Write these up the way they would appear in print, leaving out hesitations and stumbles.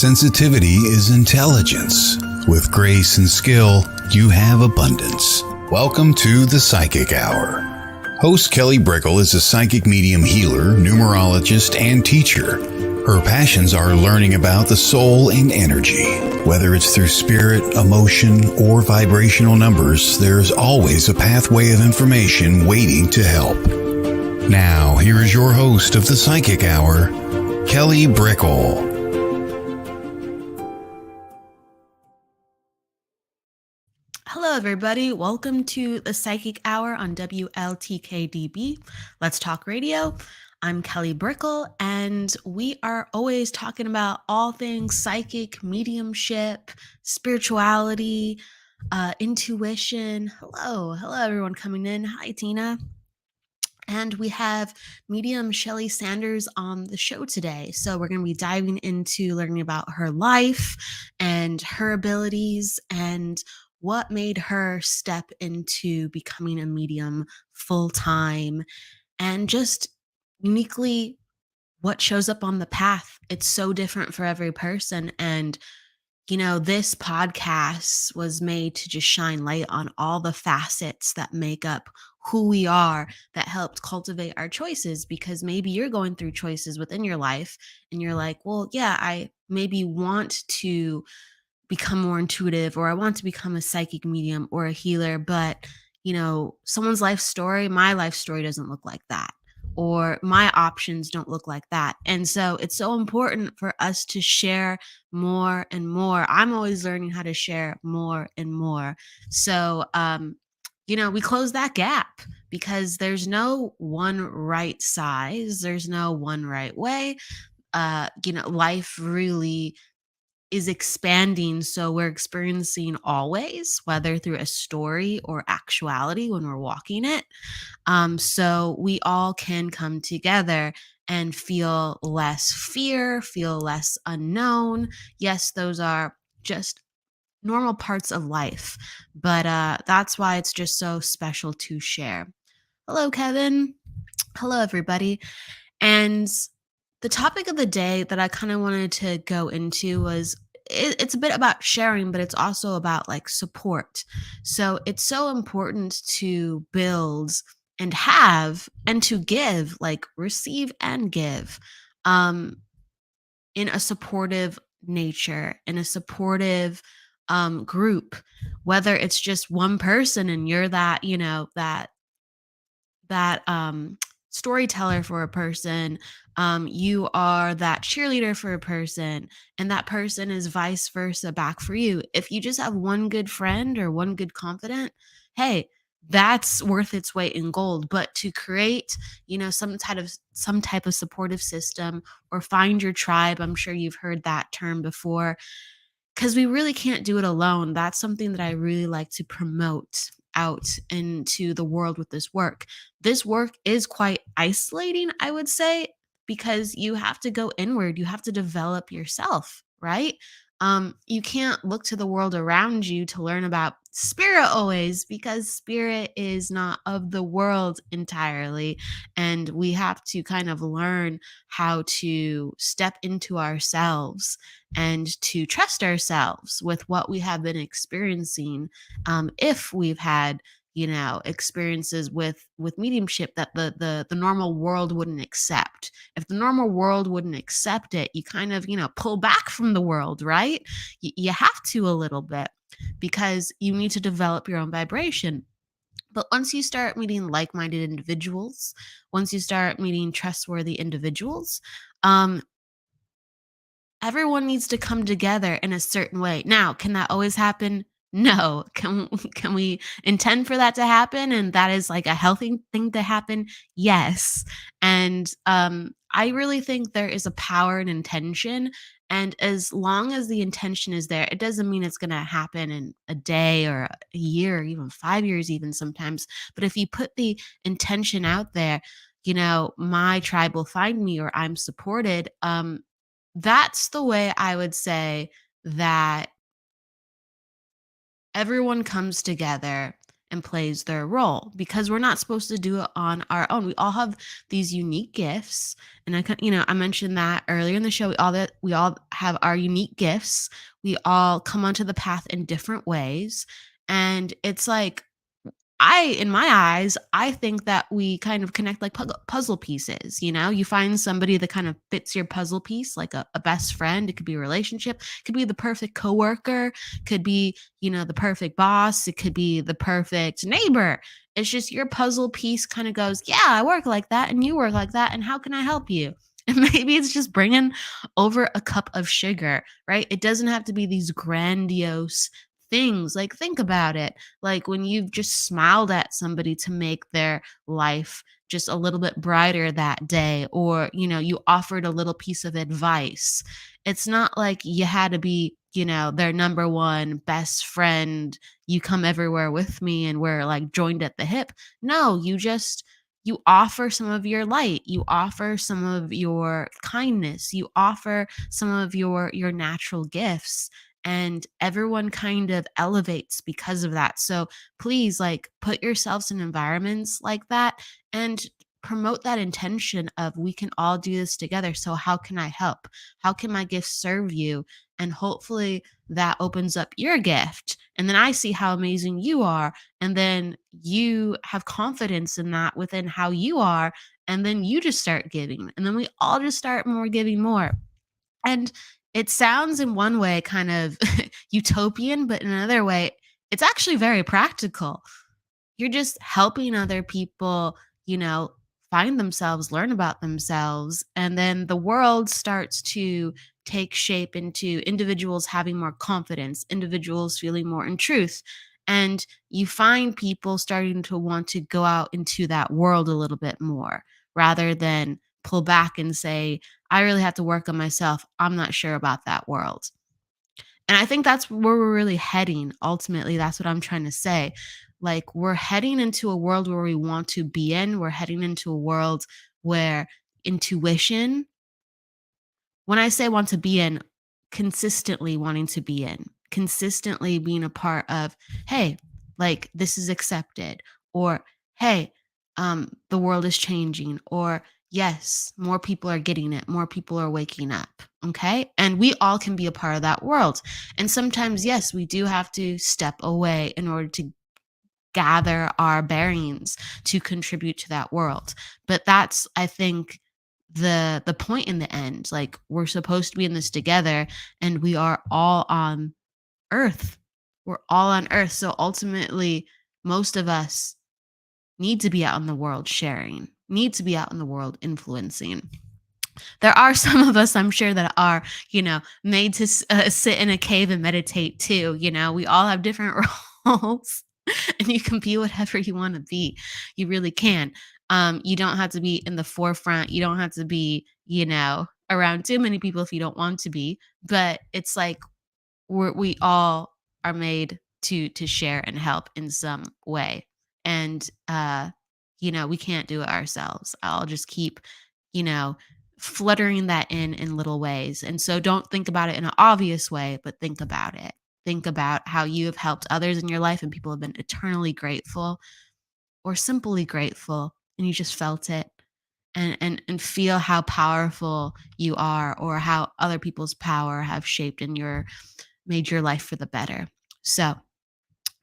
Sensitivity is intelligence. With grace and skill, you have abundance. Welcome to the Psychic Hour. Host Shelley Sanders is a psychic medium healer, numerologist, and teacher. Her passions are learning about the soul and energy. Whether it's through spirit, emotion, or vibrational numbers, there's always a pathway of information waiting to help. Now, here is your host of the Psychic Hour, Shelley Sanders. Hello, everybody. Welcome to the Psychic Hour on WLTK-DB. Let's Talk Radio. I'm Shelley Sanders, and we are always talking about all things psychic, mediumship, spirituality, intuition. Hello, everyone coming in. Hi, Tina. And we have medium Shelley Sanders on the show today. So we're going to be diving into learning about her life and her abilities and what made her step into becoming a medium full-time and just uniquely what shows up on the path. It's so different for every person. And, you know, this podcast was made to just shine light on all the facets that make up who we are, that helped cultivate our choices, because maybe you're going through choices within your life and you're like, well, yeah, I maybe want to become more intuitive, or I want to become a psychic medium or a healer, but you know, someone's life story, my life story doesn't look like that, or my options don't look like that. And so it's so important for us to share more and more. I'm always learning how to share more and more. So, you know, we close that gap because there's no one right size. There's no one right way. You know, life really is expanding. So we're experiencing always, whether through a story or actuality when we're walking it. So we all can come together and feel less fear, feel less unknown. Yes, those are just normal parts of life, but that's why it's just so special to share. Hello, Kevin. Hello, everybody. And the topic of the day that I kind of wanted to go into was it's a bit about sharing, but it's also about like support. So it's so important to build and have and to give, like receive and give, in a supportive nature, in a supportive group, whether it's just one person and you're that, you know, that storyteller for a person, you are that cheerleader for a person, and that person is vice versa back for you. If you just have one good friend or one good confidant, hey, that's worth its weight in gold. But to create, you know, some type of supportive system, or find your tribe, I'm sure you've heard that term before, because we really can't do it alone. That's something that I really like to promote out into the world with this work. This work is quite isolating, I would say, because you have to go inward. You have to develop yourself, right? You can't look to the world around you to learn about spirit always, because spirit is not of the world entirely. And we have to kind of learn how to step into ourselves and to trust ourselves with what we have been experiencing. If we've had, you know, experiences with mediumship that the normal world wouldn't accept. If the normal world wouldn't accept it, you kind of, you know, pull back from the world, right? You have to a little bit, because you need to develop your own vibration. But once you start meeting like-minded individuals, once you start meeting trustworthy individuals, everyone needs to come together in a certain way. Now, can that always happen? No. Can we intend for that to happen, and that is like a healthy thing to happen? Yes. And I really think there is a power in intention, and as long as the intention is there, it doesn't mean it's going to happen in a day or a year or even 5 years even sometimes. But if you put the intention out there, you know, my tribe will find me, or I'm supported. That's the way I would say that everyone comes together and plays their role, because we're not supposed to do it on our own. We all have these unique gifts. And I mentioned that earlier in the show. We all have our unique gifts. We all come onto the path in different ways. And it's like, in my eyes, I think that we kind of connect like puzzle pieces. You find somebody that kind of fits your puzzle piece, like a best friend. It could be a relationship, it could be the perfect coworker, could be, the perfect boss. It could be the perfect neighbor. It's just your puzzle piece kind of goes, yeah, I work like that and you work like that. And how can I help you? And maybe it's just bringing over a cup of sugar, right? It doesn't have to be these grandiose things. Like, think about it. Like when you've just smiled at somebody to make their life just a little bit brighter that day, or, you offered a little piece of advice. It's not like you had to be, their number one best friend. You come everywhere with me and we're like joined at the hip. No, you offer some of your light, you offer some of your kindness, you offer some of your natural gifts, and everyone kind of elevates because of that. So please, like, put yourselves in environments like that and promote that intention of, we can all do this together. So how can I help? How can my gift serve you? And hopefully that opens up your gift. And then I see how amazing you are. And then you have confidence in that within how you are. And then you just start giving. And then we all just start giving more. And it sounds in one way kind of utopian, but in another way, it's actually very practical. You're just helping other people, find themselves, learn about themselves. And then the world starts to take shape into individuals having more confidence, individuals feeling more in truth. And you find people starting to want to go out into that world a little bit more, rather than pull back and say, I really have to work on myself. I'm not sure about that world. And I think that's where we're really heading. Ultimately, that's what I'm trying to say. Like, we're heading into a world where we want to be in. We're heading into a world where intuition, when I say want to be in, consistently wanting to be in, consistently being a part of, hey, like, this is accepted, or hey, the world is changing, or yes, more people are getting it, more people are waking up. Okay. And we all can be a part of that world. And sometimes, yes, we do have to step away in order to gather our bearings to contribute to that world. But that's, I think, the point in the end. Like, we're supposed to be in this together, and we are all on earth. We're all on earth. So ultimately, most of us need to be out in the world sharing, need to be out in the world influencing. There are some of us, I'm sure, that are, made to sit in a cave and meditate too. We all have different roles. And you can be whatever you want to be. You really can. You don't have to be in the forefront. You don't have to be, around too many people if you don't want to be. But it's like we all are made to share and help in some way. And we can't do it ourselves. I'll just keep, fluttering that in little ways. And so don't think about it in an obvious way, but think about it. Think about how you have helped others in your life and people have been eternally grateful, or simply grateful, and you just felt it, and feel how powerful you are, or how other people's power have shaped and made your life for the better. So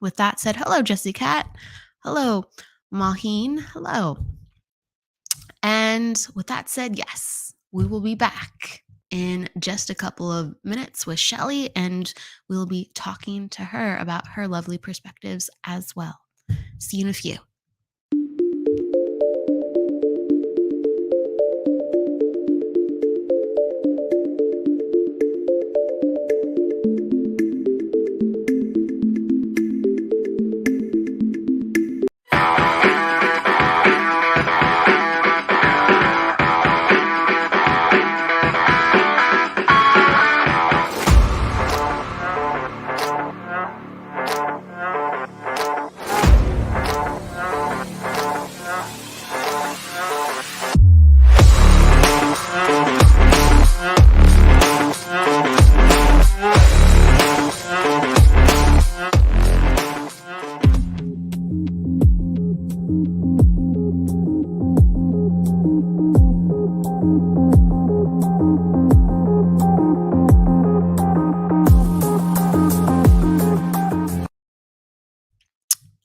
with that said, hello, Jessie Cat. Hello, Maheen. Hello. And with that said, yes, we will be back in just a couple of minutes with Shelley, and we'll be talking to her about her lovely perspectives as well. See you in a few.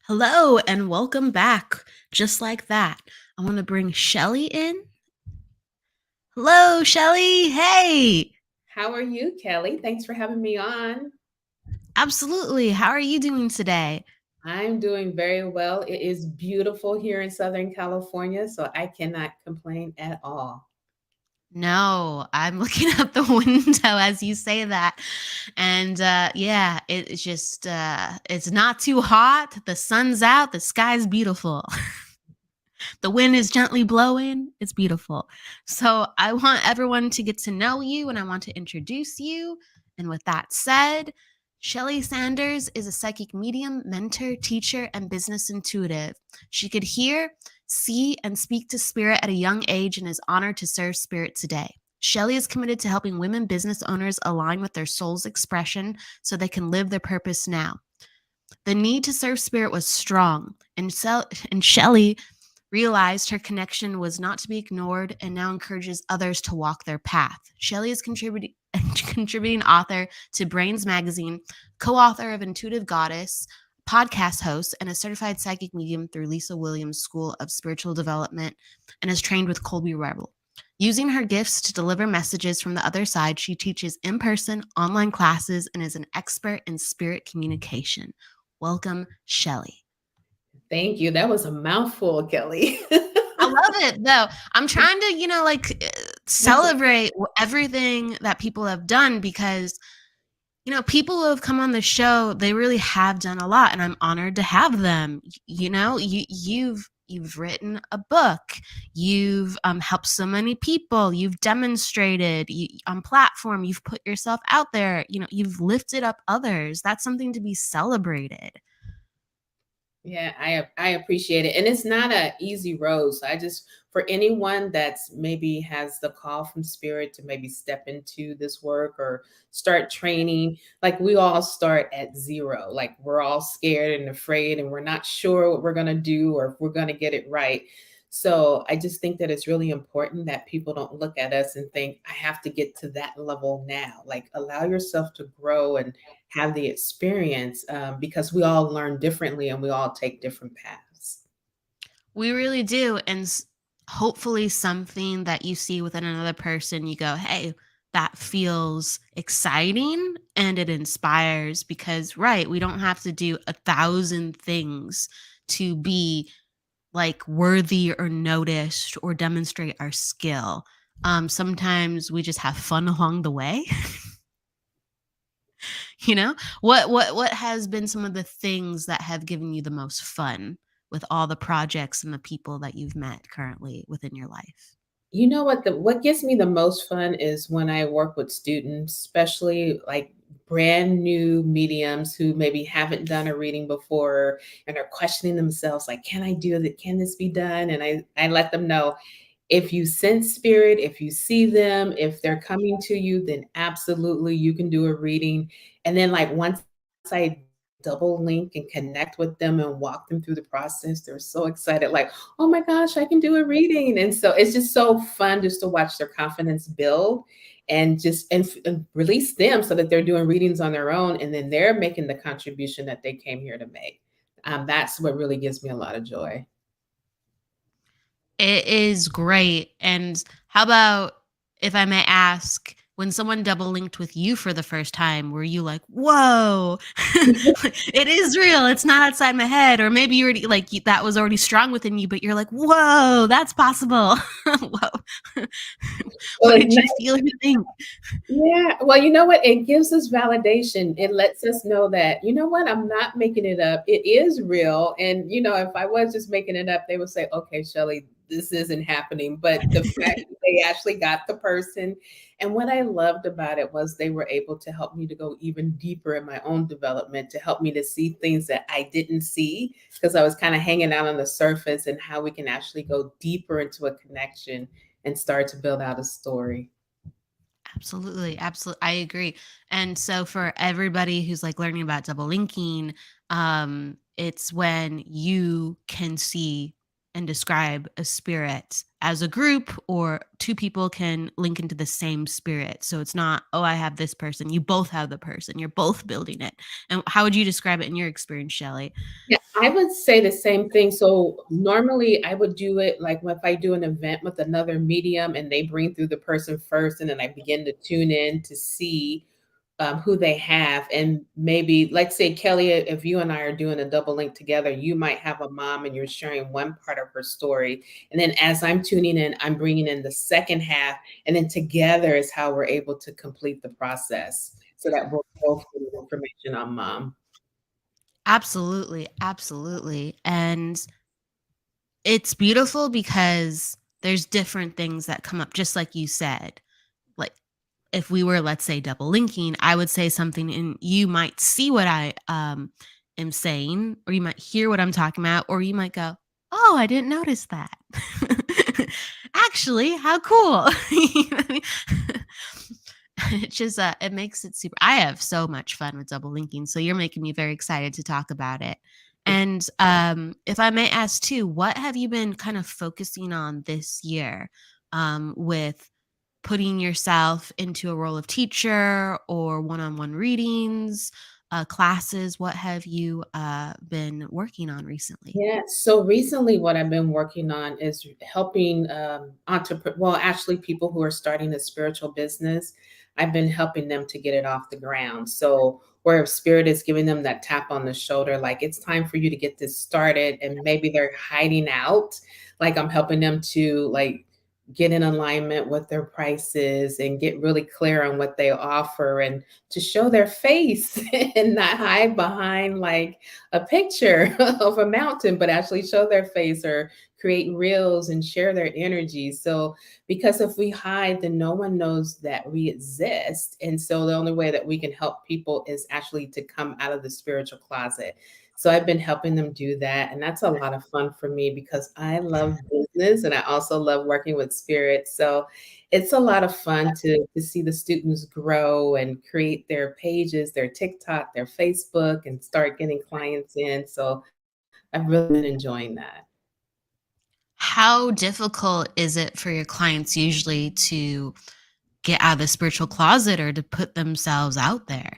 Hello and welcome back. Just like that, I want to bring Shelley in. Hello, Shelley. Hey. How are you, Kelly? Thanks for having me on. Absolutely. How are you doing today? I'm doing very well. It is beautiful here in Southern California, so I cannot complain at all. No, I'm looking out the window as you say that. And yeah, it's just, it's not too hot. The sun's out. The sky's beautiful. The wind is gently blowing. It's beautiful. So I want everyone to get to know you and I want to introduce you. And with that said, Shelley Sanders is a psychic medium, mentor, teacher, and business intuitive. She could hear, see, and speak to spirit at a young age and is honored to serve spirit today. Shelley is committed to helping women business owners align with their soul's expression so they can live their purpose now. The need to serve spirit was strong, and Shelley realized her connection was not to be ignored and now encourages others to walk their path. Shelley is contributing author to Brainz magazine, co-author of Intuitive Goddess, podcast host, and a certified psychic medium through Lisa Williams School of Spiritual Development, and is trained with Colby Rebel. Using her gifts to deliver messages from the other side, she teaches in-person, online classes, and is an expert in spirit communication. Welcome, Shelley. Thank you. That was a mouthful, Kelly. I love it though. I'm trying to, celebrate everything that people have done because, people who have come on the show, they really have done a lot, and I'm honored to have them. You've written a book, you've helped so many people, you've demonstrated on platform, you've put yourself out there, you've lifted up others. That's something to be celebrated. Yeah, I appreciate it. And it's not an easy road. So I just, for anyone that's maybe has the call from spirit to maybe step into this work or start training, like we all start at zero. Like we're all scared and afraid and we're not sure what we're going to do or if we're going to get it right. So I just think that it's really important that people don't look at us and think, I have to get to that level now. Like allow yourself to grow and have the experience because we all learn differently and we all take different paths. We really do. And hopefully, something that you see within another person, you go, hey, that feels exciting and it inspires because, right, we don't have to do 1,000 things to be like worthy or noticed or demonstrate our skill. Sometimes we just have fun along the way. What has been some of the things that have given you the most fun with all the projects and the people that you've met currently within your life? You know what? What gives me the most fun is when I work with students, especially like brand new mediums who maybe haven't done a reading before and are questioning themselves, like, can I do that? Can this be done? And I let them know if you sense spirit, if you see them, if they're coming to you, then absolutely you can do a reading. And then like once I double link and connect with them and walk them through the process, they're so excited, like, oh my gosh, I can do a reading. And so it's just so fun just to watch their confidence build and just and release them so that they're doing readings on their own and then they're making the contribution that they came here to make. That's what really gives me a lot of joy. It is great. And how about, if I may ask, when someone double linked with you for the first time, were you like, whoa, it is real. It's not outside my head. Or maybe you already like that was already strong within you, but you're like, whoa, that's possible. Whoa. What Well, did you feel or think? yeah, well, you know what? It gives us validation. It lets us know that, you know what, I'm not making it up. It is real. And, if I was just making it up, they would say, okay, Shelley, this isn't happening. But the fact that they actually got the person. And what I loved about it was they were able to help me to go even deeper in my own development, to help me to see things that I didn't see because I was kind of hanging out on the surface and how we can actually go deeper into a connection and start to build out a story. Absolutely. Absolutely. I agree. And so for everybody who's like learning about double linking, it's when you can see and describe a spirit as a group, or two people can link into the same spirit. So it's not, oh, I have this person. You both have the person. You're both building it. And how would you describe it in your experience, Shelley? Yeah, I would say the same thing. So normally I would do it like if I do an event with another medium and they bring through the person first, and then I begin to tune in to see who they have. And maybe, let's say, Kelly, if you and I are doing a double link together, you might have a mom and you're sharing one part of her story. And then as I'm tuning in, I'm bringing in the second half. And then together is how we're able to complete the process so that we're both getting information on mom. Absolutely. Absolutely. And it's beautiful because there's different things that come up, just like you said. Like, if we were, let's say, double linking, I would say something and you might see what I am saying, or you might hear what I'm talking about, or you might go, oh, I didn't notice that. Actually, how cool. You know what I mean? It's just it makes it super. I have so much fun with double linking, so you're making me very excited to talk about it. And if I may ask too, what have you been kind of focusing on this year with putting yourself into a role of teacher or one-on-one readings, classes? What have you been working on recently? Yeah. So recently, what I've been working on is helping well, actually, people who are starting a spiritual business. I've been helping them to get it off the ground. So where spirit is giving them that tap on the shoulder, like it's time for you to get this started, and maybe they're hiding out. Like I'm helping them to like get in alignment with their prices and get really clear on what they offer, and to show their face and not hide behind like a picture of a mountain, but actually show their face or create reels and share their energy. So, because if we hide, then no one knows that we exist. And so, the only way that we can help people is actually to come out of the spiritual closet. So, I've been helping them do that. And that's a lot of fun for me because I love business and I also love working with spirit. So, it's a lot of fun to see the students grow and create their pages, their TikTok, their Facebook, and start getting clients in. So I've really been enjoying that. How difficult is it for your clients usually to get out of the spiritual closet or to put themselves out there?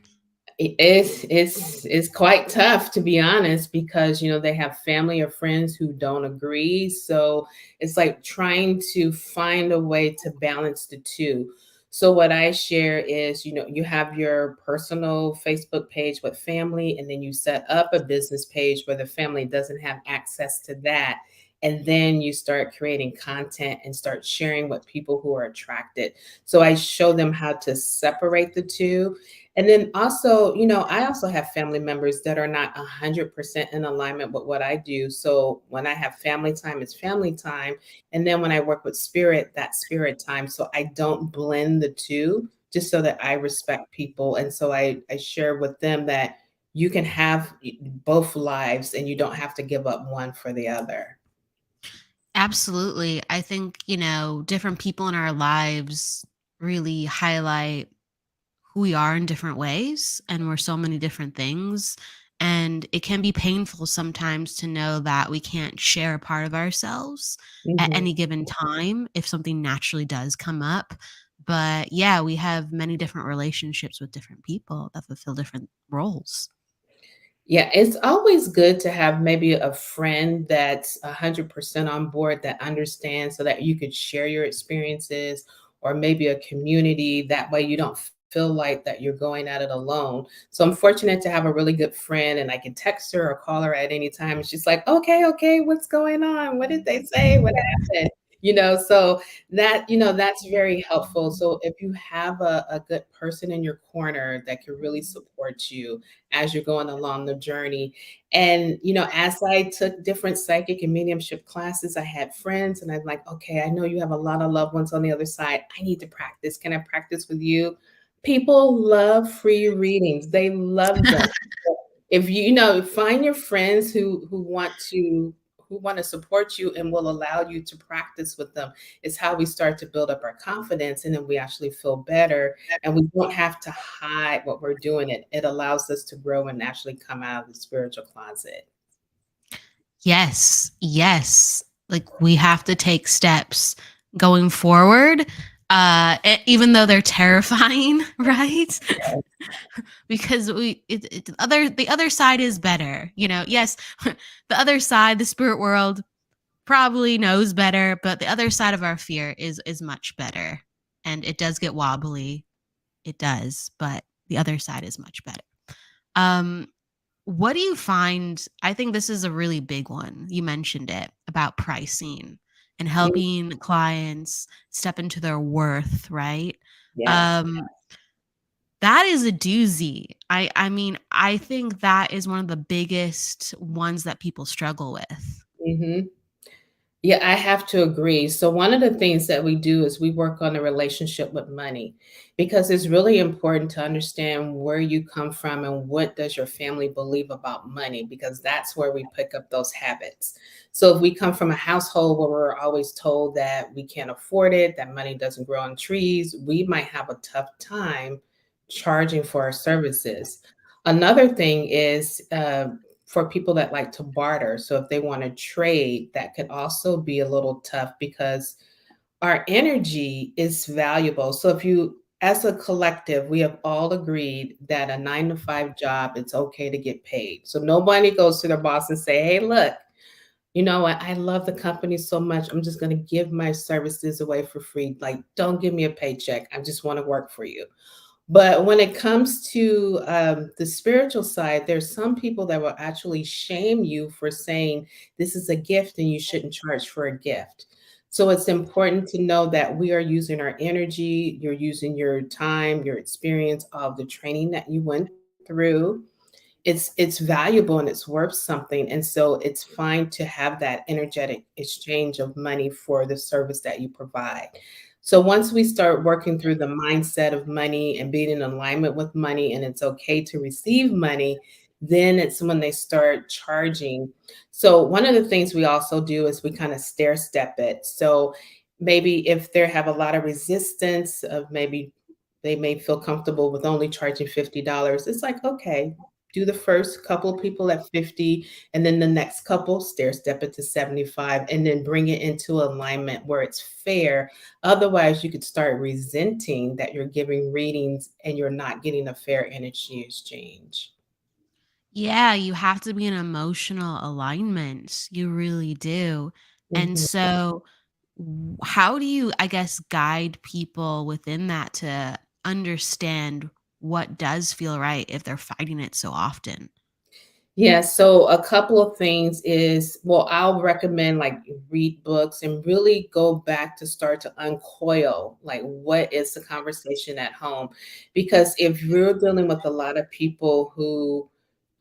It's quite tough, to be honest, because they have family or friends who don't agree. So it's like trying to find a way to balance the two. So what I share is, you have your personal Facebook page with family, and then you set up a business page where the family doesn't have access to that. And then you start creating content and start sharing with people who are attracted. So I show them how to separate the two. And then also, I also have family members that are not 100% in alignment with what I do. So when I have family time, it's family time. And then when I work with spirit, that's spirit time. So I don't blend the two, just so that I respect people. And so I share with them that you can have both lives and you don't have to give up one for the other. Absolutely. I think, different people in our lives really highlight who we are in different ways, and we're so many different things. And it can be painful sometimes to know that we can't share a part of ourselves at Mhm. any given time if something naturally does come up. But yeah, we have many different relationships with different people that fulfill different roles. Yeah, it's always good to have maybe a friend that's 100% on board that understands so that you could share your experiences, or maybe a community. That way you don't feel like that you're going at it alone. So I'm fortunate to have a really good friend, and I can text her or call her at any time. And she's like, okay, okay, what's going on? What did they say? What happened? So that's very helpful. So if you have a good person in your corner that can really support you as you're going along the journey. And, as I took different psychic and mediumship classes, I had friends, and I'm like, okay, I know you have a lot of loved ones on the other side. I need to practice. Can I practice with you? People love free readings. They love them. If find your friends who want to support you and will allow you to practice with them. It's how we start to build up our confidence, and then we actually feel better, and we don't have to hide what we're doing. It allows us to grow and actually come out of the spiritual closet. Yes, yes. like we have to take steps going forward, even though they're terrifying, right? Because the other side is better, yes. The other side, the spirit world, probably knows better, but the other side of our fear is much better, and it does get wobbly. It does, but the other side is much better. um what do you find? I think this is a really big one. You mentioned it about pricing and Mm, helping clients step into their worth, right? yes. um that is a doozy. I mean, I think that is one of the biggest ones that people struggle with. Mhm. Yeah, I have to agree. So one of the things that we do is we work on the relationship with money because it's really important to understand where you come from and what does your family believe about money because that's where we pick up those habits. So if we come from a household where we're always told that we can't afford it, that money doesn't grow on trees, we might have a tough time charging for our services. Another thing is for people that like to barter. So if they want to trade, that could also be a little tough because our energy is valuable. So if you, as a collective, we have all agreed that a 9 to 5 job, it's okay to get paid. So nobody goes to their boss and say, hey, look, you know what? I love the company so much. I'm just going to give my services away for free. Like, don't give me a paycheck. I just want to work for you. But when it comes to the spiritual side, there's some people that will actually shame you for saying this is a gift and you shouldn't charge for a gift. So it's important to know that we are using our energy, you're using your time, your experience, all of the training that you went through. It's valuable and it's worth something, and so it's fine to have that energetic exchange of money for the service that you provide. So once we start working through the mindset of money and being in alignment with money, and it's okay to receive money, then it's when they start charging. So one of the things we also do is we kind of stair step it. So maybe if they have a lot of resistance of maybe they may feel comfortable with only charging $50. It's like, okay, do the first couple of people at 50, and then the next couple stair step it to 75, and then bring it into alignment where it's fair. Otherwise, you could start resenting that you're giving readings and you're not getting a fair energy exchange. Yeah, you have to be in emotional alignment. You really do. And Mhm. so, how do you, I guess, guide people within that to understand what does feel right if they're fighting it so often? Yeah, so a couple of things is, well, I'll recommend like read books and really go back to start to uncoil like what is the conversation at home. Because if you're dealing with a lot of people who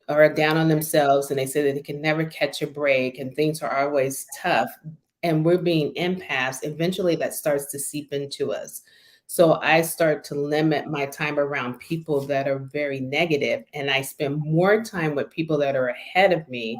are down on themselves and they say that they can never catch a break and things are always tough and we're being empaths, eventually that starts to seep into us. So I start to limit my time around people that are very negative and I spend more time with people that are ahead of me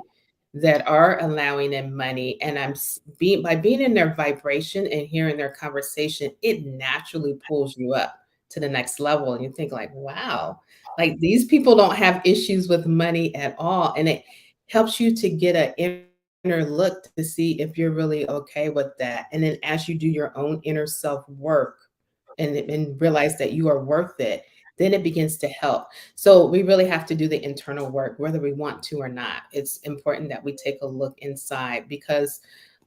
that are allowing in money and being by being in their vibration and hearing their conversation, it naturally pulls you up to the next level and you think like, wow, like these people don't have issues with money at all. And it helps you to get an inner look to see if you're really okay with that. And then as you do your own inner self work and realize that you are worth it, then it begins to help. So we really have to do the internal work, whether we want to or not. It's important that we take a look inside because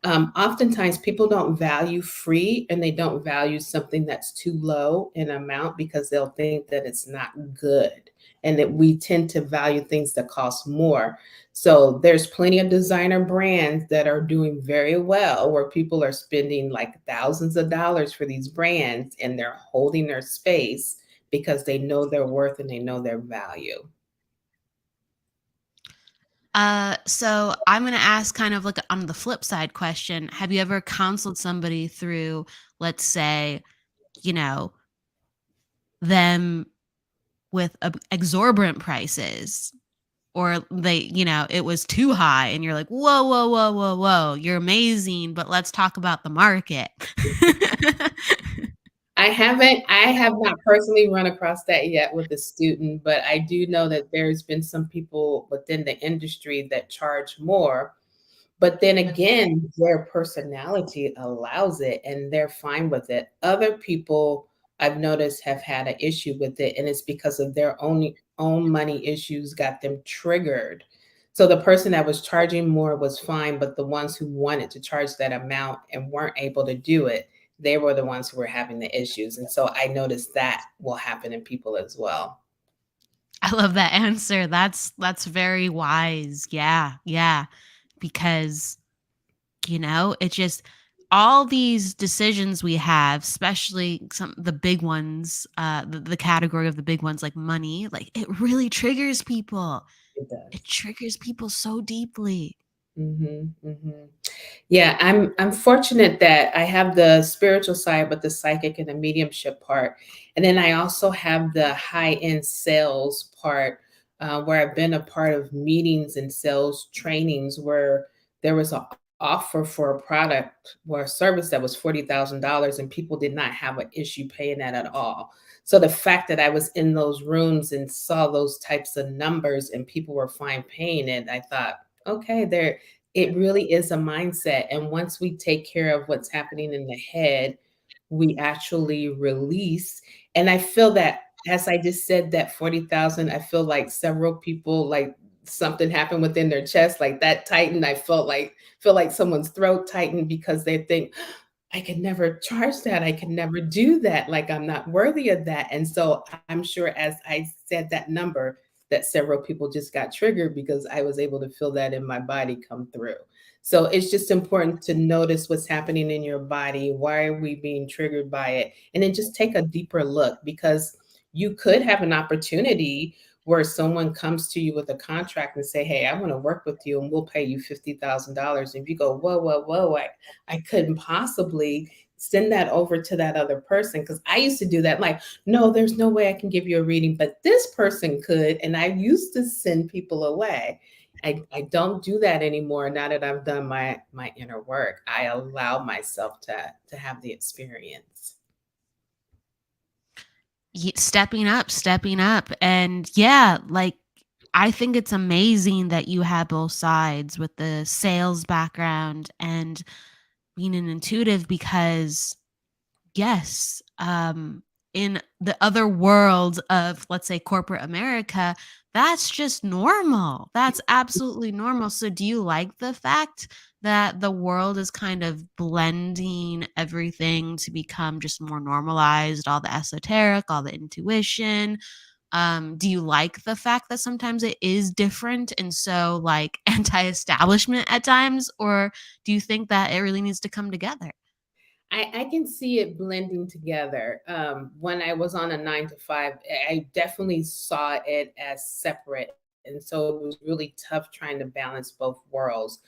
oftentimes people don't value free and they don't value something that's too low in amount because they'll think that it's not good and that we tend to value things that cost more. So there's plenty of designer brands that are doing very well where people are spending like thousands of dollars for these brands and they're holding their space because they know their worth and they know their value. So I'm gonna ask kind of like on the flip side question. Have you ever counseled somebody through, let's say, you know, them with exorbitant prices, or it was too high and you're like, whoa, whoa, whoa, whoa, whoa, you're amazing, but let's talk about the market. I have not personally run across that yet with a student, but I do know that there's been some people within the industry that charge more But then again, their personality allows it and they're fine with it. Other people I've noticed have had an issue with it, and it's because of their own money issues got them triggered. So the person that was charging more was fine, but the ones who wanted to charge that amount and weren't able to do it, they were the ones who were having the issues. And so I noticed that will happen in people as well. I love that answer. That's very wise. Yeah, yeah. Because, it just all these decisions we have, especially some the big ones, the category of the big ones like money, like it really triggers people. It It does. triggers people so deeply. Yeah, I'm fortunate that I have the spiritual side, but the psychic and the mediumship part, and then I also have the high end sales part, where I've been a part of meetings and sales trainings where there was an offer for a product or a service that was $40,000, and people did not have an issue paying that at all. So the fact that I was in those rooms and saw those types of numbers and people were fine paying it, I thought, okay, there it really is a mindset, and once we take care of what's happening in the head, we actually release, and I feel that as I just said that 40,000, I feel like several people, like, something happened within their chest, like, that tightened, I feel like someone's throat tightened because they think, I could never charge that. I could never do that. Like, I'm not worthy of that. And so I'm sure as I said that number, that several people just got triggered because I was able to feel that in my body come through. So it's just important to notice what's happening in your body. Why are we being triggered by it? And then just take a deeper look because you could have an opportunity where someone comes to you with a contract and say, hey, I want to work with you and we'll pay you $50,000. And if you go, whoa, whoa, whoa, I couldn't possibly send that over to that other person because I used to do that. Like, no, there's no way I can give you a reading, but this person could. And I used to send people away. I don't do that anymore now that I've done my inner work. I allow myself to have the experience. Stepping up. And yeah, like I think it's amazing that you have both sides with the sales background and being an intuitive because yes, in the other world of, let's say, corporate America, that's just normal. That's absolutely normal. So, do you like the fact that the world is kind of blending everything to become just more normalized, all the esoteric, all the intuition? Do you like the fact that sometimes it is different and so like anti-establishment at times, or do you think that it really needs to come together? I can see it blending together. When I was on a 9 to 5, I definitely saw it as separate. And so it was really tough trying to balance both worlds.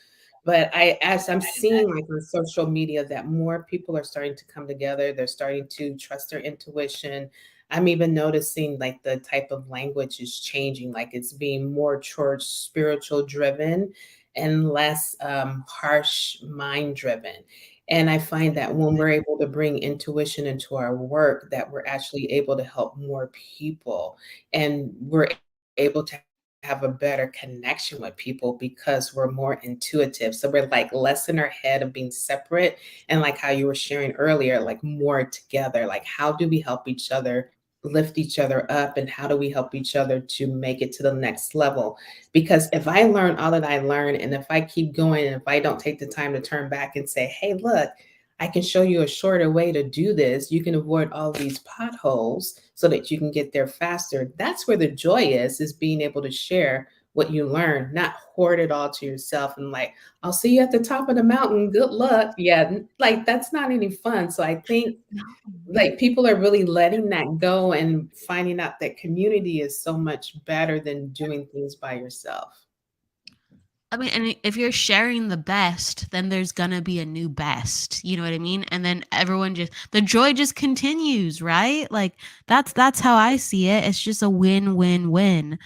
But as I'm seeing like on social media that more people are starting to come together, they're starting to trust their intuition. I'm even noticing like the type of language is changing, like it's being more towards spiritual driven and less harsh mind driven. And I find that when we're able to bring intuition into our work, that we're actually able to help more people and we're able to have a better connection with people because we're more intuitive. So we're like less in our head of being separate. And like how you were sharing earlier, like more together. Like, how do we help each other lift each other up? And how do we help each other to make it to the next level? Because if I learn all that I learn, and if I keep going, and if I don't take the time to turn back and say, hey, look, I can show you a shorter way to do this. You can avoid all these potholes so that you can get there faster. That's where the joy is being able to share what you learn, not hoard it all to yourself and like, I'll see you at the top of the mountain. Good luck. Yeah, like that's not any fun. So I think No. like people are really letting that go and finding out that community is so much better than doing things by yourself. I mean, and if you're sharing the best, then there's gonna be a new best. You know what I mean? And then everyone just the joy just continues, right? Like that's how I see it. It's just a win-win-win.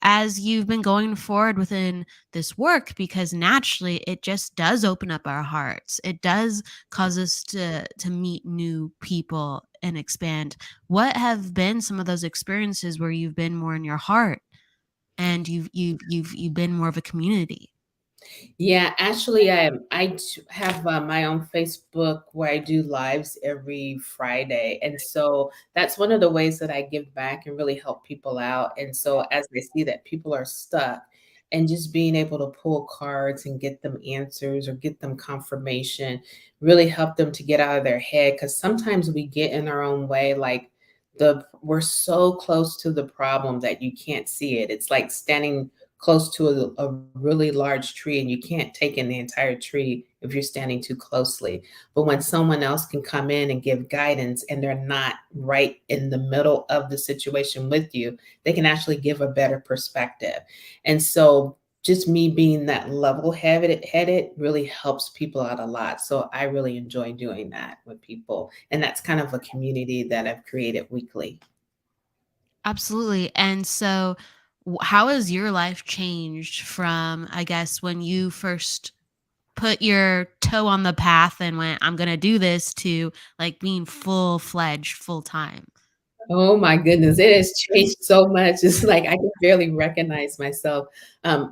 As you've been going forward within this work, because naturally it just does open up our hearts. It does cause us to meet new people and expand. What have been some of those experiences where you've been more in your heart and you've been more of a community? Yeah, actually, have my own Facebook where I do lives every Friday, and so that's one of the ways that I give back and really help people out. And so as I see that people are stuck, and just being able to pull cards and get them answers or get them confirmation, really help them to get out of their head. Because sometimes we get in our own way, like we're so close to the problem that you can't see it. It's like standing close to a really large tree and you can't take in the entire tree if you're standing too closely. But when someone else can come in and give guidance and they're not right in the middle of the situation with you, they can actually give a better perspective. And so just me being that level headed really helps people out a lot. So I really enjoy doing that with people. And that's kind of a community that I've created weekly. Absolutely. And so, how has your life changed from, I guess, when you first put your toe on the path and went, I'm going to do this, to like being full fledged, full time? Oh my goodness, it has changed so much. It's like I can barely recognize myself.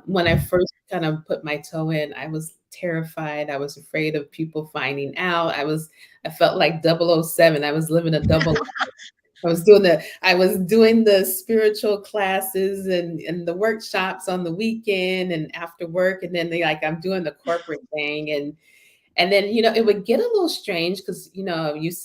When I first kind of put my toe in, I was terrified. I was afraid of people finding out. I felt like 007. I was living a double. I was doing the spiritual classes and the workshops on the weekend and after work, and then I'm doing the corporate thing. And then, it would get a little strange because,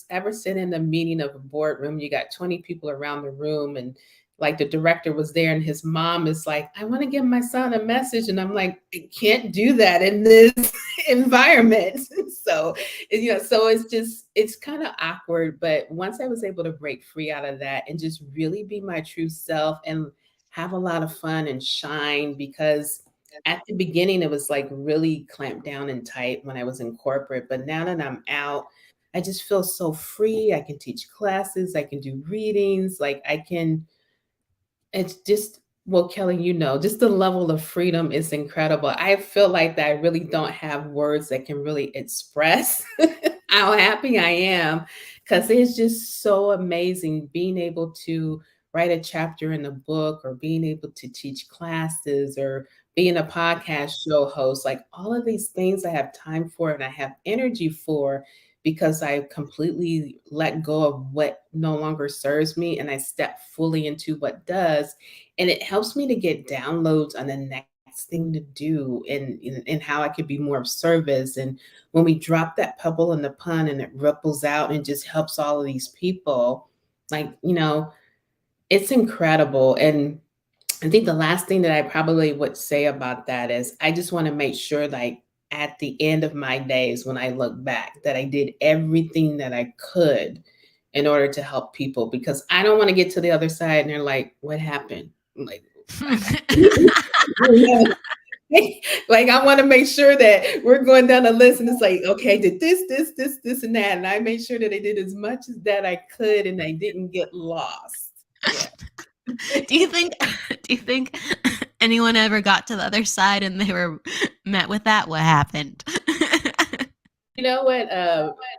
ever sit in a meeting of a boardroom, you got 20 people around the room, and like the director was there, and his mom is like, I want to give my son a message. And I'm like, I can't do that in this environment. So, so it's kind of awkward. But once I was able to break free out of that and just really be my true self and have a lot of fun and shine, because at the beginning, it was, like, really clamped down and tight when I was in corporate, but now that I'm out, I just feel so free. I can teach classes, I can do readings, like, I can it's just well, Kelly, just the level of freedom is incredible. I feel like that I really don't have words that can really express how happy I am, because it's just so amazing being able to write a chapter in a book or being able to teach classes or being a podcast show host. Like all of these things I have time for and I have energy for because I completely let go of what no longer serves me and I step fully into what does. And it helps me to get downloads on the next thing to do and how I could be more of service. And when we drop that pebble in the pond and it ripples out and just helps all of these people, like, it's incredible. And I think the last thing that I probably would say about that is I just want to make sure, like, at the end of my days, when I look back, that I did everything that I could in order to help people, because I don't want to get to the other side and they're like, what happened? I'm like, like I want to make sure that we're going down the list and it's like, okay, did this, and that. And I made sure that I did as much as that I could and I didn't get lost. Yeah. do you think do you think anyone ever got to the other side and they were met with that? What happened? You know what?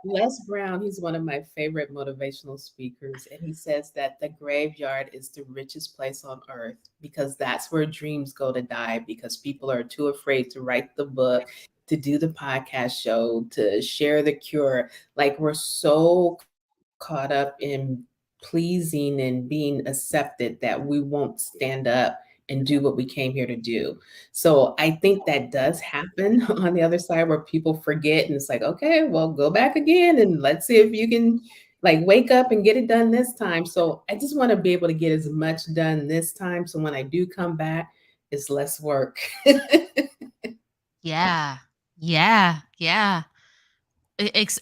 Les Brown, he's one of my favorite motivational speakers, and he says that the graveyard is the richest place on earth because that's where dreams go to die because people are too afraid to write the book, to do the podcast show, to share the cure. Like we're so caught up in pleasing and being accepted that we won't stand up and do what we came here to do. So I think that does happen on the other side where people forget and it's like, okay, well, go back again and let's see if you can like wake up and get it done this time. So I just want to be able to get as much done this time. So when I do come back, it's less work. Yeah. Yeah. Yeah.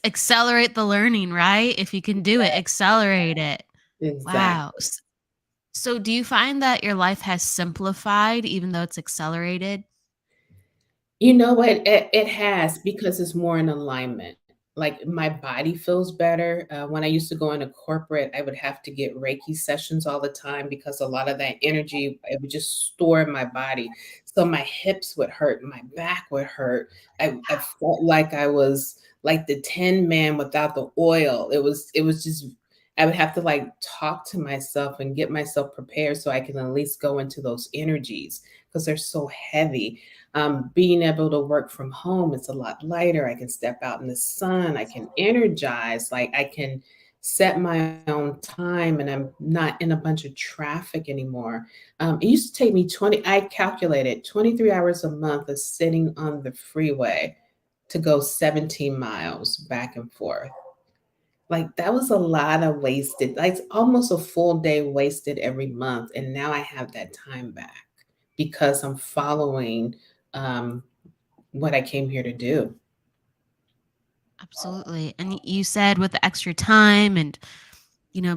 Accelerate the learning, right? If you can do it, accelerate it. Wow. Exactly. So do you find that your life has simplified even though it's accelerated? You know what? It has because it's more in alignment. Like my body feels better. When I used to go into corporate, I would have to get Reiki sessions all the time because a lot of that energy it would just store in my body. So my hips would hurt, my back would hurt. I felt like I was like the Tin Man without the oil. It was just I would have to like talk to myself and get myself prepared so I can at least go into those energies because they're so heavy. Being able to work from home, it's a lot lighter. I can step out in the sun. I can energize. Like I can set my own time, and I'm not in a bunch of traffic anymore. It used to take me 20, I calculated 23 hours a month of sitting on the freeway to go 17 miles back and forth. Like that was a lot of wasted, like almost a full day wasted every month. And now I have that time back because I'm following um, what I came here to do. Absolutely. And you said with the extra time and,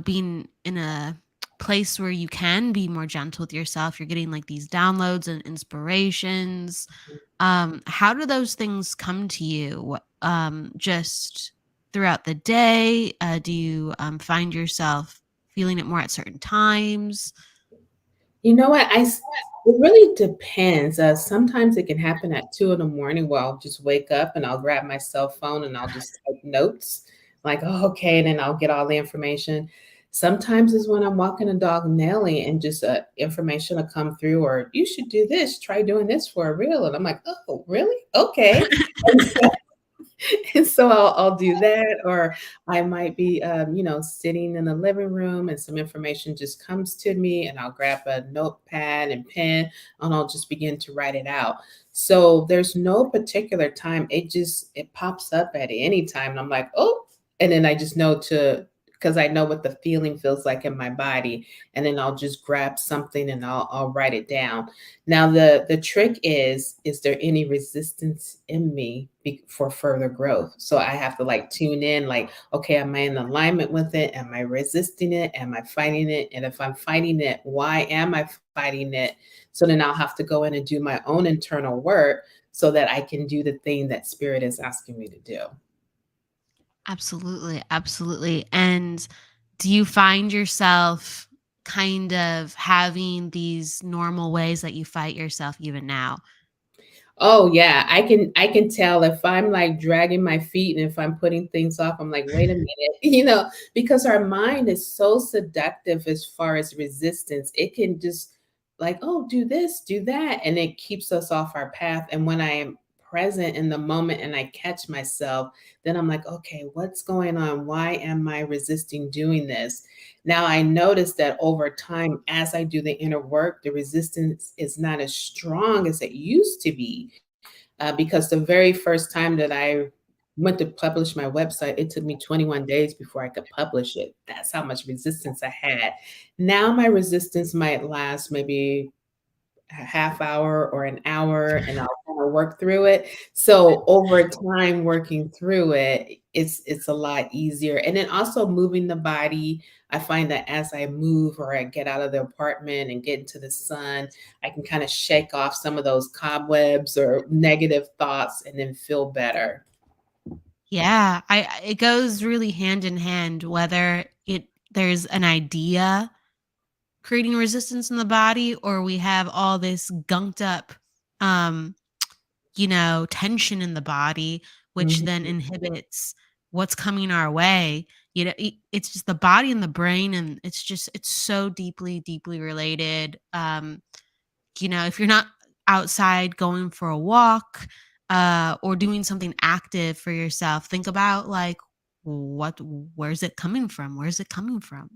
being in a place where you can be more gentle with yourself, you're getting like these downloads and inspirations. How do those things come to you? Just throughout the day? Do you find yourself feeling it more at certain times? You know what? It really depends. Sometimes it can happen at 2 in the morning where I'll just wake up and I'll grab my cell phone and I'll just type notes like, oh, okay, and then I'll get all the information. Sometimes it's when I'm walking a dog Nelly and just information will come through, or you should do this, try doing this for a reel. And I'm like, oh, really? Okay. And so I'll do that, or I might be, sitting in the living room and some information just comes to me, and I'll grab a notepad and pen, and I'll just begin to write it out. So there's no particular time. It pops up at any time, and I'm like, oh, and then I just know to because I know what the feeling feels like in my body, and then I'll just grab something and I'll write it down. Now the trick is there any resistance in me for further growth? So I have to like tune in, like, okay, am I in alignment with it? Am I resisting it? Am I fighting it? And if I'm fighting it, why am I fighting it? So then I'll have to go in and do my own internal work so that I can do the thing that spirit is asking me to do. Absolutely, absolutely. And do you find yourself kind of having these normal ways that you fight yourself even now? Oh yeah, I can tell if I'm like dragging my feet and if I'm putting things off, I'm like, wait a minute, because our mind is so seductive as far as resistance. It can just like, oh, do this, do that, and it keeps us off our path. And when I am present in the moment and I catch myself, then I'm like, okay, what's going on? Why am I resisting doing this? Now I notice that over time, as I do the inner work, the resistance is not as strong as it used to be. Because the very first time that I went to publish my website, it took me 21 days before I could publish it. That's how much resistance I had. Now my resistance might last maybe a half hour or an hour, and I'll kind of work through it. So over time working through it, it's a lot easier. And then also moving the body. I find that as I move or I get out of the apartment and get into the sun, I can kind of shake off some of those cobwebs or negative thoughts and then feel better. Yeah, it goes really hand in hand whether there's an idea creating resistance in the body or we have all this gunked up um tension in the body, which then Mhm, inhibits what's coming our way. It's just the body and the brain, and it's so deeply, deeply related. If you're not outside going for a walk, or doing something active for yourself, think about like where's it coming from? Where's it coming from?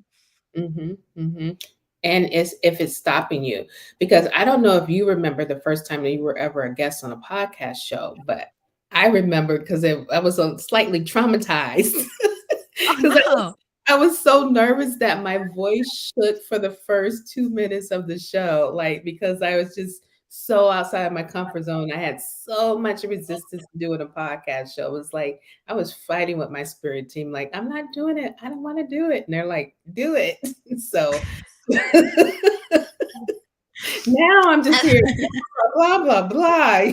mhm, mhm. And it's if it's stopping you, because I don't know if you remember the first time that you were ever a guest on a podcast show, but I remember because I was slightly traumatized Oh because no. I was so nervous that my voice shook for the first 2 minutes of the show, like, because I was just so outside of my comfort zone. I had so much resistance to doing a podcast show. It was like I was fighting with my spirit team, like, "I'm not doing it. I don't wanna do it." And they're like, "Do it." So now I'm just here, blah, blah, blah.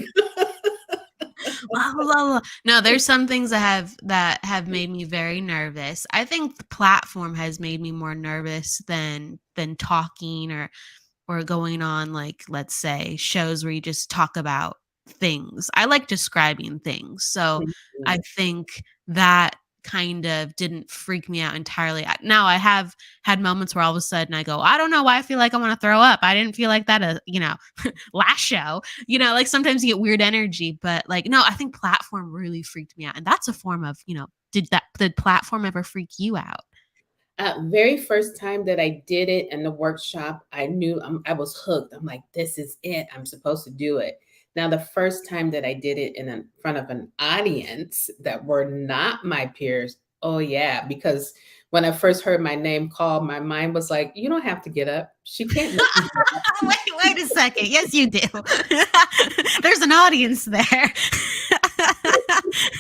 Blah, blah, blah, blah. No, there's some things that have made me very nervous. I think the platform has made me more nervous than talking or going on, like, let's say shows where you just talk about things. I like describing things. So I Mhm, think that kind of didn't freak me out entirely. Now I have had moments where all of a sudden I go, I don't know why I feel like I want to throw up. I didn't feel like that, last show. Like sometimes you get weird energy, but like no, I think platform really freaked me out, and that's a form of, did platform ever freak you out? Very first time that I did it in the workshop, I knew I was hooked. I'm like, this is it. I'm supposed to do it. Now, the first time that I did it in front of an audience that were not my peers, oh yeah, because when I first heard my name called, my mind was like, you don't have to get up. She can't make you get up. Wait a second. Yes, you do. There's an audience there.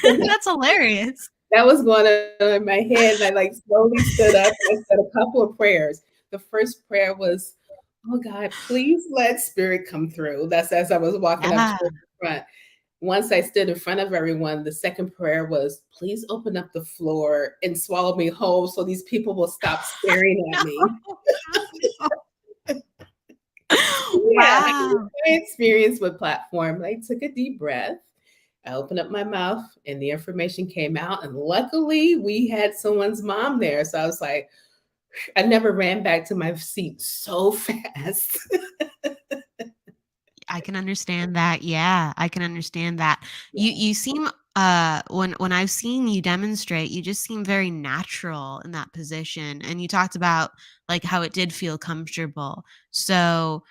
That's hilarious. That was going on in my head. And I like slowly stood up and said a couple of prayers. The first prayer was, oh God, please let spirit come through. That's as I was walking up to the front. Once I stood in front of everyone, the second prayer was, please open up the floor and swallow me whole so these people will stop staring at me. Wow. My experience with platform, I took a deep breath. I opened up my mouth and the information came out. And luckily we had someone's mom there. So I was like, I never ran back to my seat so fast. I can understand that. Yeah, I can understand that. You seem when I've seen you demonstrate, you just seem very natural in that position. And you talked about like how it did feel comfortable. So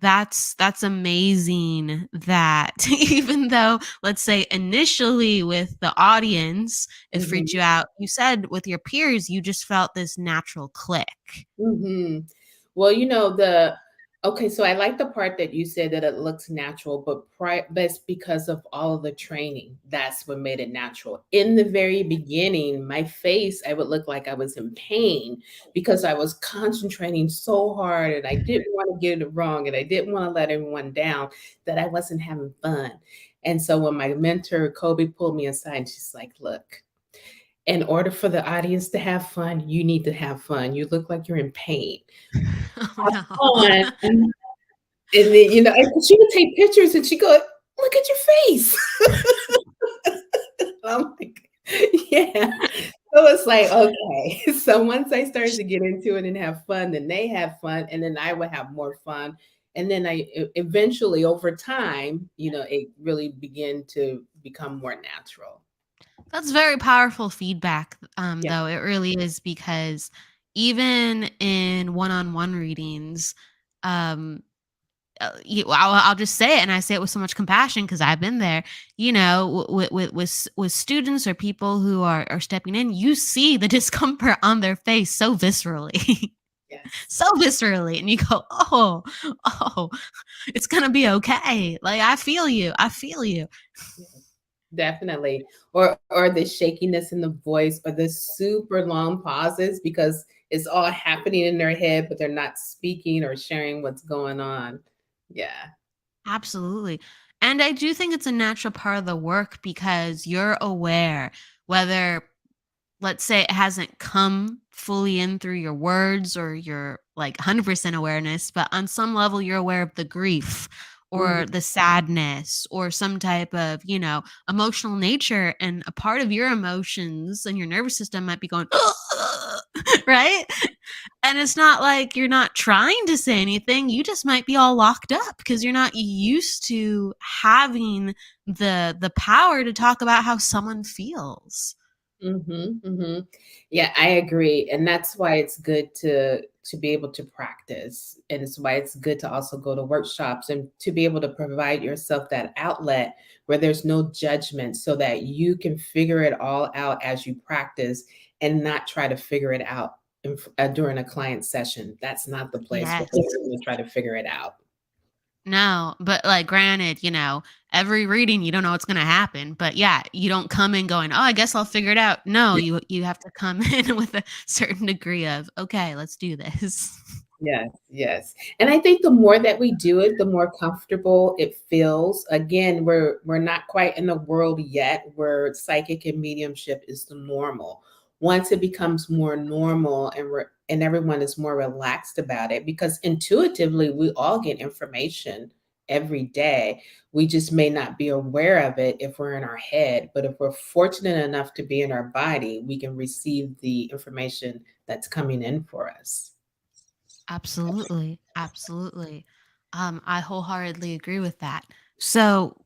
that's amazing that even though, let's say initially with the audience, it freaked you out, you said with your peers, you just felt this natural click. Mm-hmm. Well, okay, so I like the part that you said that it looks natural, but that's because of all of the training. That's what made it natural. In the very beginning, my face, I would look like I was in pain because I was concentrating so hard and I didn't want to get it wrong and I didn't want to let everyone down, that I wasn't having fun. And so when my mentor, Colby, pulled me aside, she's like, look, in order for the audience to have fun, you need to have fun. You look like you're in pain. Oh, no. And then, and she would take pictures and she go, look at your face. I'm like, yeah. So it's like, okay. So once I started to get into it and have fun, then they have fun, and then I would have more fun. And then eventually over time, it really began to become more natural. That's very powerful feedback, Yeah. though. It really is, because even in one-on-one readings, I'll just say it, and I say it with so much compassion because I've been there. With students or people who are stepping in, you see the discomfort on their face so viscerally, Yes. so viscerally, and you go, oh, it's gonna be okay. Like I feel you. Definitely. Or the shakiness in the voice, or the super long pauses because it's all happening in their head, but they're not speaking or sharing what's going on. Yeah. Absolutely. And I do think it's a natural part of the work because you're aware whether, let's say, it hasn't come fully in through your words or your like 100% awareness, but on some level, you're aware of the grief or Mhm. the sadness or some type of, emotional nature. And a part of your emotions and your nervous system might be going, right? And it's not like you're not trying to say anything. You just might be all locked up because you're not used to having the power to talk about how someone feels. Mhm, mhm. Yeah, I agree, and that's why it's good to be able to practice, and it's why it's good to also go to workshops and to be able to provide yourself that outlet where there's no judgment so that you can figure it all out as you practice and not try to figure it out during a client session. That's not the place where Yes. you're gonna try to figure it out. No, but like granted, every reading you don't know what's going to happen, but yeah, you don't come in going, "Oh, I guess I'll figure it out." No, you have to come in with a certain degree of, "Okay, let's do this." Yes, yes. And I think the more that we do it, the more comfortable it feels. Again, we're not quite in the world yet where psychic and mediumship is the normal. Once it becomes more normal and everyone is more relaxed about it, because intuitively we all get information every day. We just may not be aware of it if we're in our head, but if we're fortunate enough to be in our body, we can receive the information that's coming in for us. Absolutely. Absolutely. I wholeheartedly agree with that. So,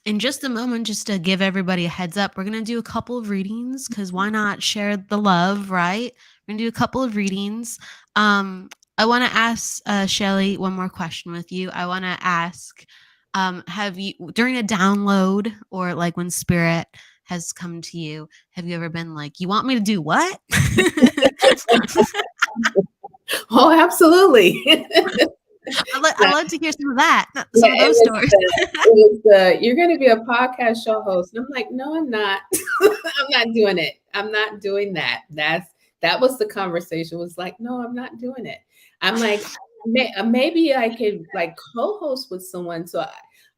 in just a moment, just to give everybody a heads up, we're going to do a couple of readings because why not share the love, right? We're going to do a couple of readings. I want to ask Shelley one more question with you. I want to ask, have you, during a download or like when spirit has come to you, have you ever been like, you want me to do what? Oh, absolutely. I'd love to hear some of that, Yeah, some of it those was stories. you're going to be a podcast show host. And I'm like, no, I'm not. I'm not doing it. I'm not doing that. That was the conversation. Was like, no, I'm not doing it. I'm like, maybe I could like co-host with someone. So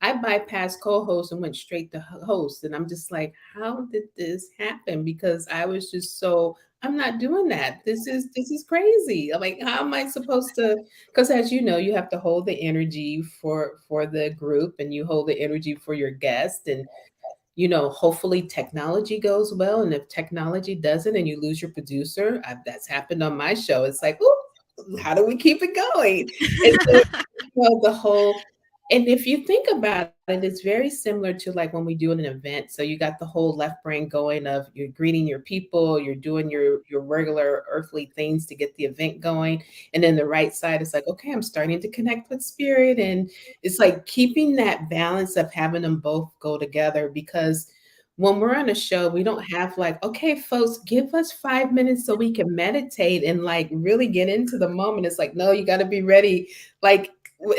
I bypassed co-host and went straight to host. And I'm just like, how did this happen? Because I was just so I'm not doing that. This is crazy. I'm like, how am I supposed to? Because as you know, you have to hold the energy for the group, and you hold the energy for your guest, and hopefully technology goes well. And if technology doesn't, and you lose your producer, that's happened on my show. It's like, ooh, how do we keep it going? And so, the whole and if you think about it, it's very similar to like when we do an event. So you got the whole left brain going of you're greeting your people, you're doing your regular earthly things to get the event going. And then the right side is like, okay, I'm starting to connect with spirit. And it's like keeping that balance of having them both go together because when we're on a show, we don't have like, okay, folks, give us 5 minutes so we can meditate and like really get into the moment. It's like, no, you got to be ready. Like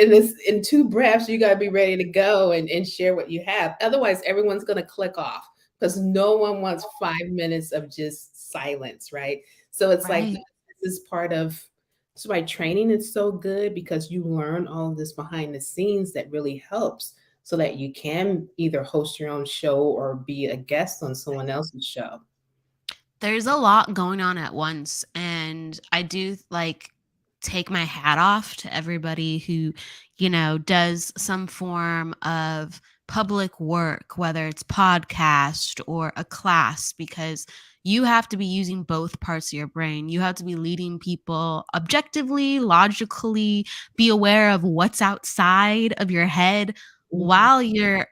in two breaths, you got to be ready to go and share what you have. Otherwise, everyone's going to click off because no one wants 5 minutes of just silence, right? So it's like Right. this is part of that's why training is so good because you learn all of this behind the scenes that really helps so that you can either host your own show or be a guest on someone else's show. There's a lot going on at once, and I do like take my hat off to everybody who, does some form of public work, whether it's podcast or a class, because you have to be using both parts of your brain. You have to be leading people objectively, logically, be aware of what's outside of your head Mhm. while you're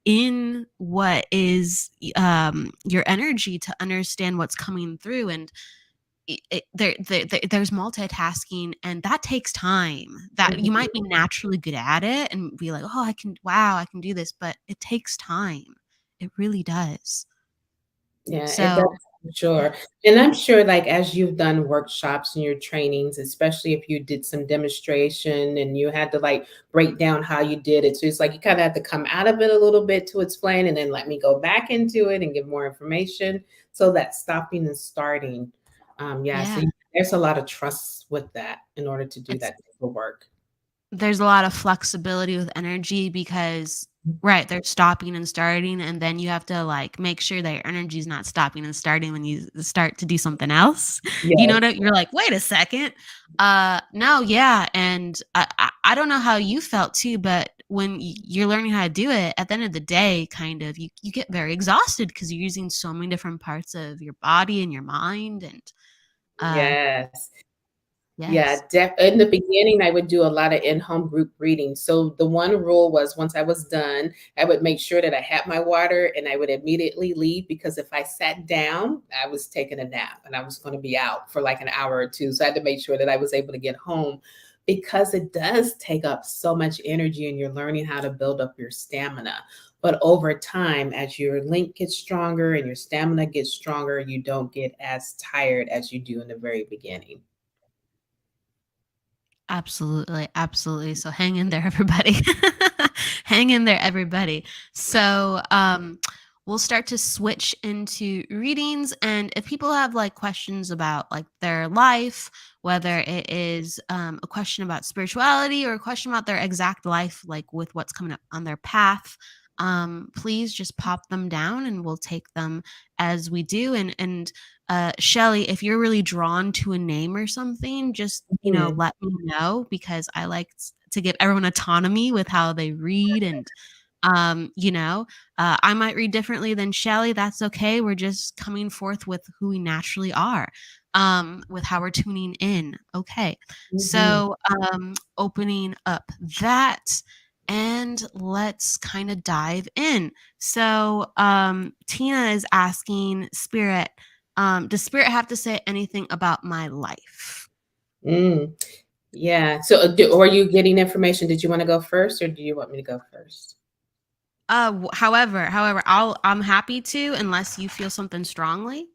in what is your energy to understand what's coming through. And there's multitasking, and that takes time. That you Mhm. might be naturally good at it and be like, oh, I can do this, but it takes time. It really does. Yeah, it does So for yeah. sure. And I'm sure like as you've done workshops and your trainings, especially if you did some demonstration and you had to like break down how you did it. So it's like you kind of had to come out of it a little bit to explain and then let me go back into it and give more information. So that stopping and starting. Yeah, so Yeah, there's a lot of trust with that in order to do it's that type of work. there's a lot of flexibility with energy because right, they're stopping and starting, and then you have to like make sure that your energy is not stopping and starting when you start to do something else. You know Yes. what you're like, wait a second. No, yeah. And I don't know how you felt too, but when you're learning how to do it, at the end of the day, kind of you get very exhausted because you're using so many different parts of your body and your mind. And uh Yes. Yeah, yes. in the beginning, I would do a lot of in-home group readings. So the one rule was once I was done, I would make sure that I had my water and I would immediately leave because if I sat down, I was taking a nap and I was going to be out for like an hour or two. So I had to make sure that I was able to get home because it does take up so much energy and you're learning how to build up your stamina. But over time, as your link gets stronger and your stamina gets stronger, you don't get as tired as you do in the very beginning. Absolutely, absolutely. So hang in there, everybody. Hang in there, everybody. So we'll start to switch into readings. And if people have like questions about like their life, whether it is a question about spirituality or a question about their exact life, like with what's coming up on their path, please just pop them down and we'll take them as we do. And Shelley, if you're really drawn to a name or something, just Mhm. let me know because I like to give everyone autonomy with how they read. And I might read differently than Shelley. That's okay. We're just coming forth with who we naturally are, with how we're tuning in. Okay. Mhm. So opening up that, and let's kind of dive in. So Tina is asking Spirit, does Spirit have to say anything about my life? Mm. Yeah. So, are you getting information? Did you want to go first, or do you want me to go first? However, I'm happy to, unless you feel something strongly.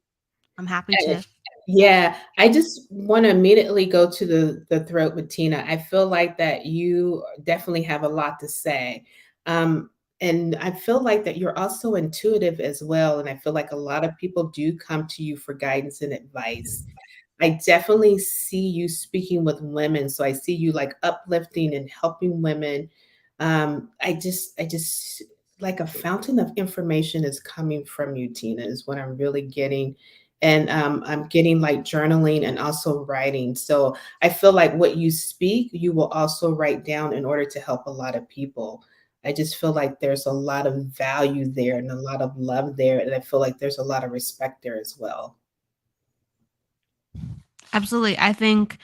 I'm happy Okay. to. Yeah, I just want to immediately go to the throat with Tina. I feel like that you definitely have a lot to say. Um, and I feel like that you're also intuitive as well. And I feel like a lot of people do come to you for guidance and advice. I definitely see you speaking with women. So I see you like uplifting and helping women. I just like a fountain of information is coming from you, Tina, is what I'm really getting. And I'm getting like journaling and also writing. So I feel like what you speak, you will also write down in order to help a lot of people. I just feel like there's a lot of value there and a lot of love there. And I feel like there's a lot of respect there as well. Absolutely. I think,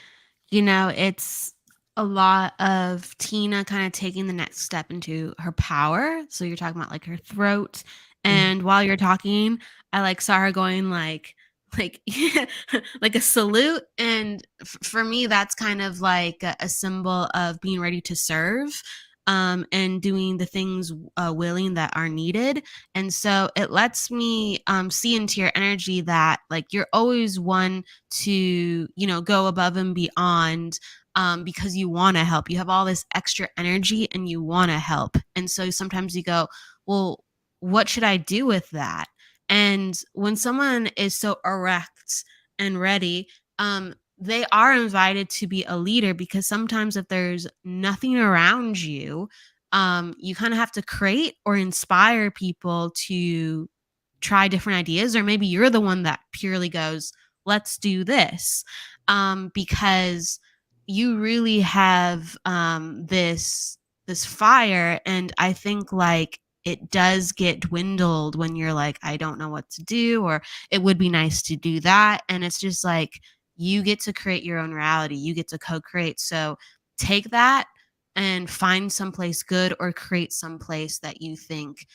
it's a lot of Tina kind of taking the next step into her power. So you're talking about like her throat. Mm. And while you're talking, I like saw her going like like a salute. And for me, that's kind of like a symbol of being ready to serve, and doing the things willing that are needed. And so it lets me see into your energy that like you're always one to, go above and beyond, because you want to help. You have all this extra energy and you want to help. And so sometimes you go, well, what should I do with that? And when someone is so erect and ready, they are invited to be a leader, because sometimes if there's nothing around you, you kind of have to create or inspire people to try different ideas. Or maybe you're the one that purely goes, let's do this, because you really have this fire. And I think like it does get dwindled when you're like, I don't know what to do, or it would be nice to do that. And it's just like you get to create your own reality, you get to co-create. So take that and find someplace good, or create someplace that you think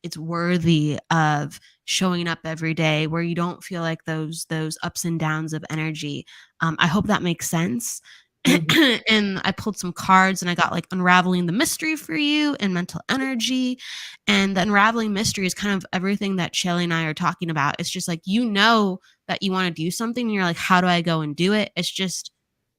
it's worthy of showing up every day, where you don't feel like those ups and downs of energy. I hope that makes sense. Mhm. And I pulled some cards and I got like unraveling the mystery for you and mental energy. And the unraveling mystery is kind of everything that Shelly and I are talking about. It's just like, that you want to do something and you're like, how do I go and do it? It's just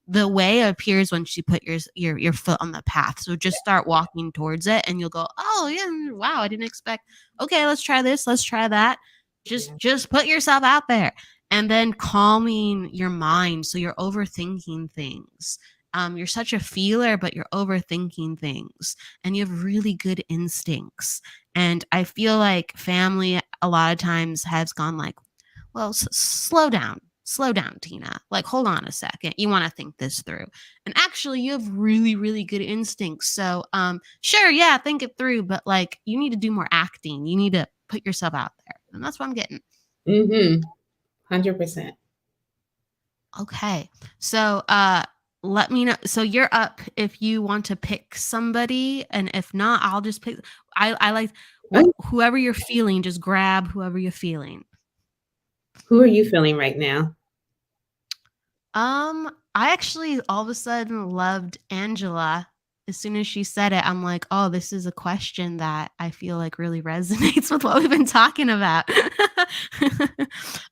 the way appears once you put your foot on the path. So just start walking towards it and you'll go, oh yeah, wow, I didn't expect. Okay, let's try this, let's try that. Yeah. Just put yourself out there. And then calming your mind, so you're overthinking things. You're such a feeler, but you're overthinking things, and you have really good instincts. And I feel like family a lot of times has gone like, well, slow down. Slow down, Tina. Like, hold on a second. You want to think this through. And actually, you have really, really good instincts. So, sure, yeah, think it through, but like, you need to do more acting. You need to put yourself out there. And that's what I'm getting. Mhm. 100%. Okay. So, let me know. So you're up if you want to pick somebody, and if not, I'll just pick. I like whoever you're feeling. Just grab whoever you're feeling. Who are you feeling right now? I actually all of a sudden loved Angela. As soon as she said it, I'm like, oh, this is a question that I feel like really resonates with what we've been talking about.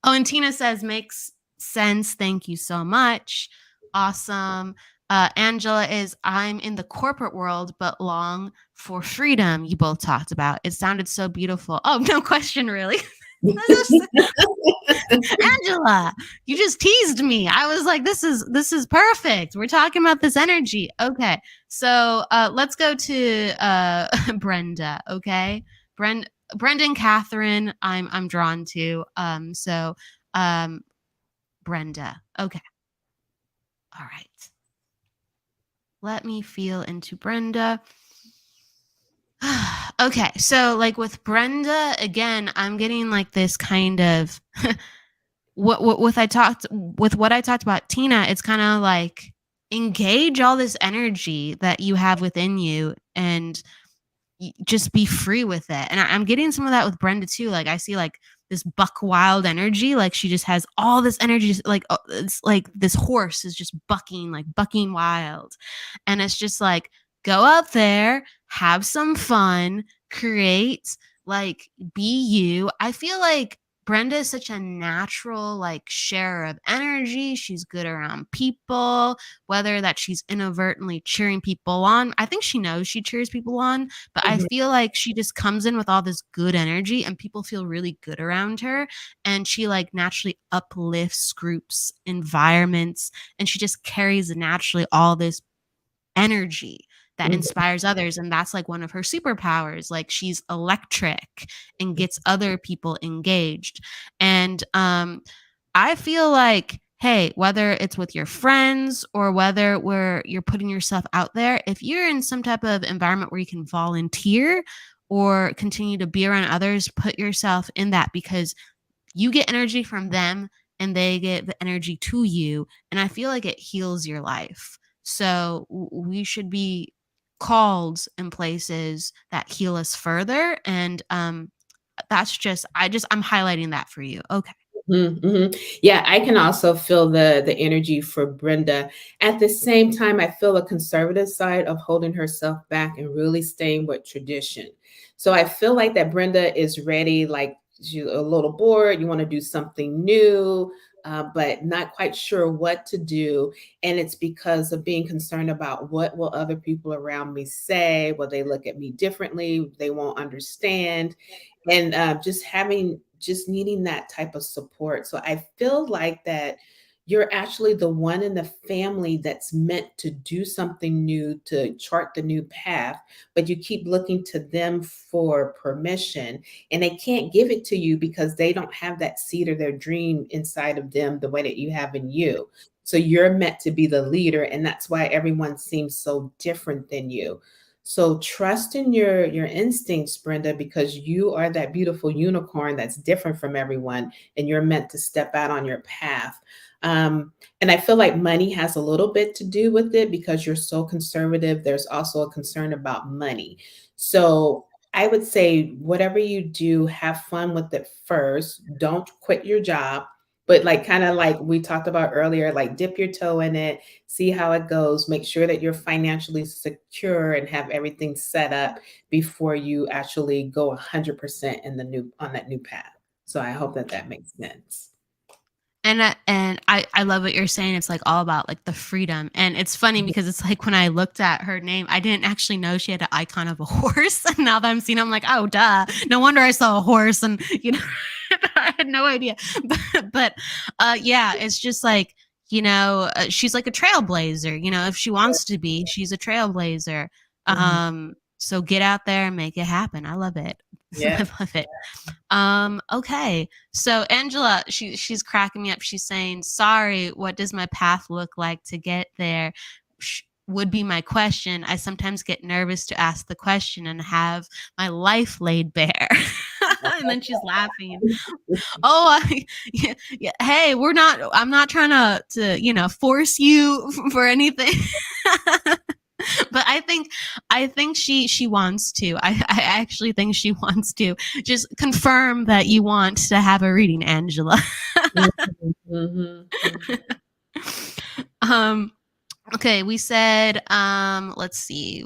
Oh, and Tina says, makes sense. Thank you so much. Awesome. Angela is, I'm in the corporate world, but long for freedom. You both talked about. It sounded so beautiful. Oh, no question, really. Angela, you just teased me. I was like, this is perfect. We're talking about this energy. Okay. So let's go to Brenda. Okay. Brendan, Catherine, I'm drawn to. So Brenda. Okay. All right. let me feel into Brenda. Okay, so like with Brenda, again, I'm getting like this kind of what I talked with what I talked about Tina, it's kind of like engage all this energy that you have within you and just be free with it. And I'm getting some of that with Brenda too. Like I see like this buck wild energy, like she just has all this energy, like it's like this horse is just bucking, like bucking wild. And it's just like go out there, have some fun, create, like be you. I feel like Brenda is such a natural like sharer of energy. She's good around people, whether that she's inadvertently cheering people on. I think she knows she cheers people on, but I Mhm. feel like she just comes in with all this good energy and people feel really good around her. And she like naturally uplifts groups, environments, and she just carries naturally all this energy that Mhm. inspires others. And that's like one of her superpowers. Like she's electric and gets other people engaged. And I feel like, hey, whether it's with your friends or whether where you're putting yourself out there, if you're in some type of environment where you can volunteer or continue to be around others, put yourself in that because you get energy from them and they get the energy to you. And I feel like it heals your life. So we should be called in places that heal us further. And that's just, I'm highlighting that for you. Okay. Mhm, mhm. Yeah, I can also feel the energy for Brenda. At the same time, I feel a conservative side of holding herself back and really staying with tradition. So I feel like that Brenda is ready, like she's a little bored, you want to do something new, but not quite sure what to do. And it's because of being concerned about what will other people around me say? Will they look at me differently? They won't understand and just needing that type of support. So I feel like that you're actually the one in the family that's meant to do something new, to chart the new path, but you keep looking to them for permission and they can't give it to you because they don't have that seed or their dream inside of them the way that you have in you. So you're meant to be the leader, and that's why everyone seems so different than you. So trust in your instincts, Brenda, because you are that beautiful unicorn that's different from everyone, and you're meant to step out on your path. And I feel like money has a little bit to do with it because you're so conservative. There's also a concern about money. So I would say, whatever you do, have fun with it first. Don't quit your job, but like kind of like we talked about earlier, like dip your toe in it, see how it goes, make sure that you're financially secure and have everything set up before you actually go 100% in the new on that new path. So I hope that that makes sense. And I love what you're saying. It's like all about like the freedom. And it's funny because it's like when I looked at her name, I didn't actually know she had an icon of a horse. And now that I'm seeing, I'm like, oh, duh. No wonder I saw a horse. And I had no idea. But yeah, it's just like, she's like a trailblazer. If she wants to be, she's a trailblazer. Mhm. So get out there and make it happen. I love it. Yeah. I love it. Okay. So Angela, she's cracking me up. She's saying, "Sorry, what does my path look like to get there?" Would be my question. I sometimes get nervous to ask the question and have my life laid bare. And then she's laughing. Oh, yeah, yeah. Hey, I'm not trying to force you for anything. But I think she wants to. I actually think she wants to. Just confirm that you want to have a reading, Angela. Mhm, mhm, mhm. um okay, we said let's see.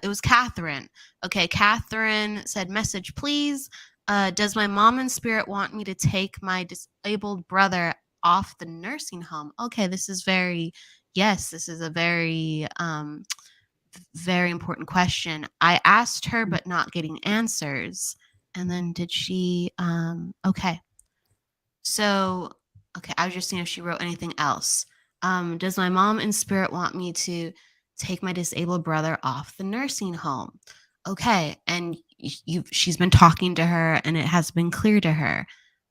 It was Catherine. Okay, Catherine said message please. Does my mom in spirit want me to take my disabled brother off the nursing home? Okay, this is a very important question. I asked her, but not getting answers. And then did she? Okay. So, okay, I was just seeing if she wrote anything else. Does my mom in spirit want me to take my disabled brother off the nursing home? Okay, and she's been talking to her, and it has been clear to her.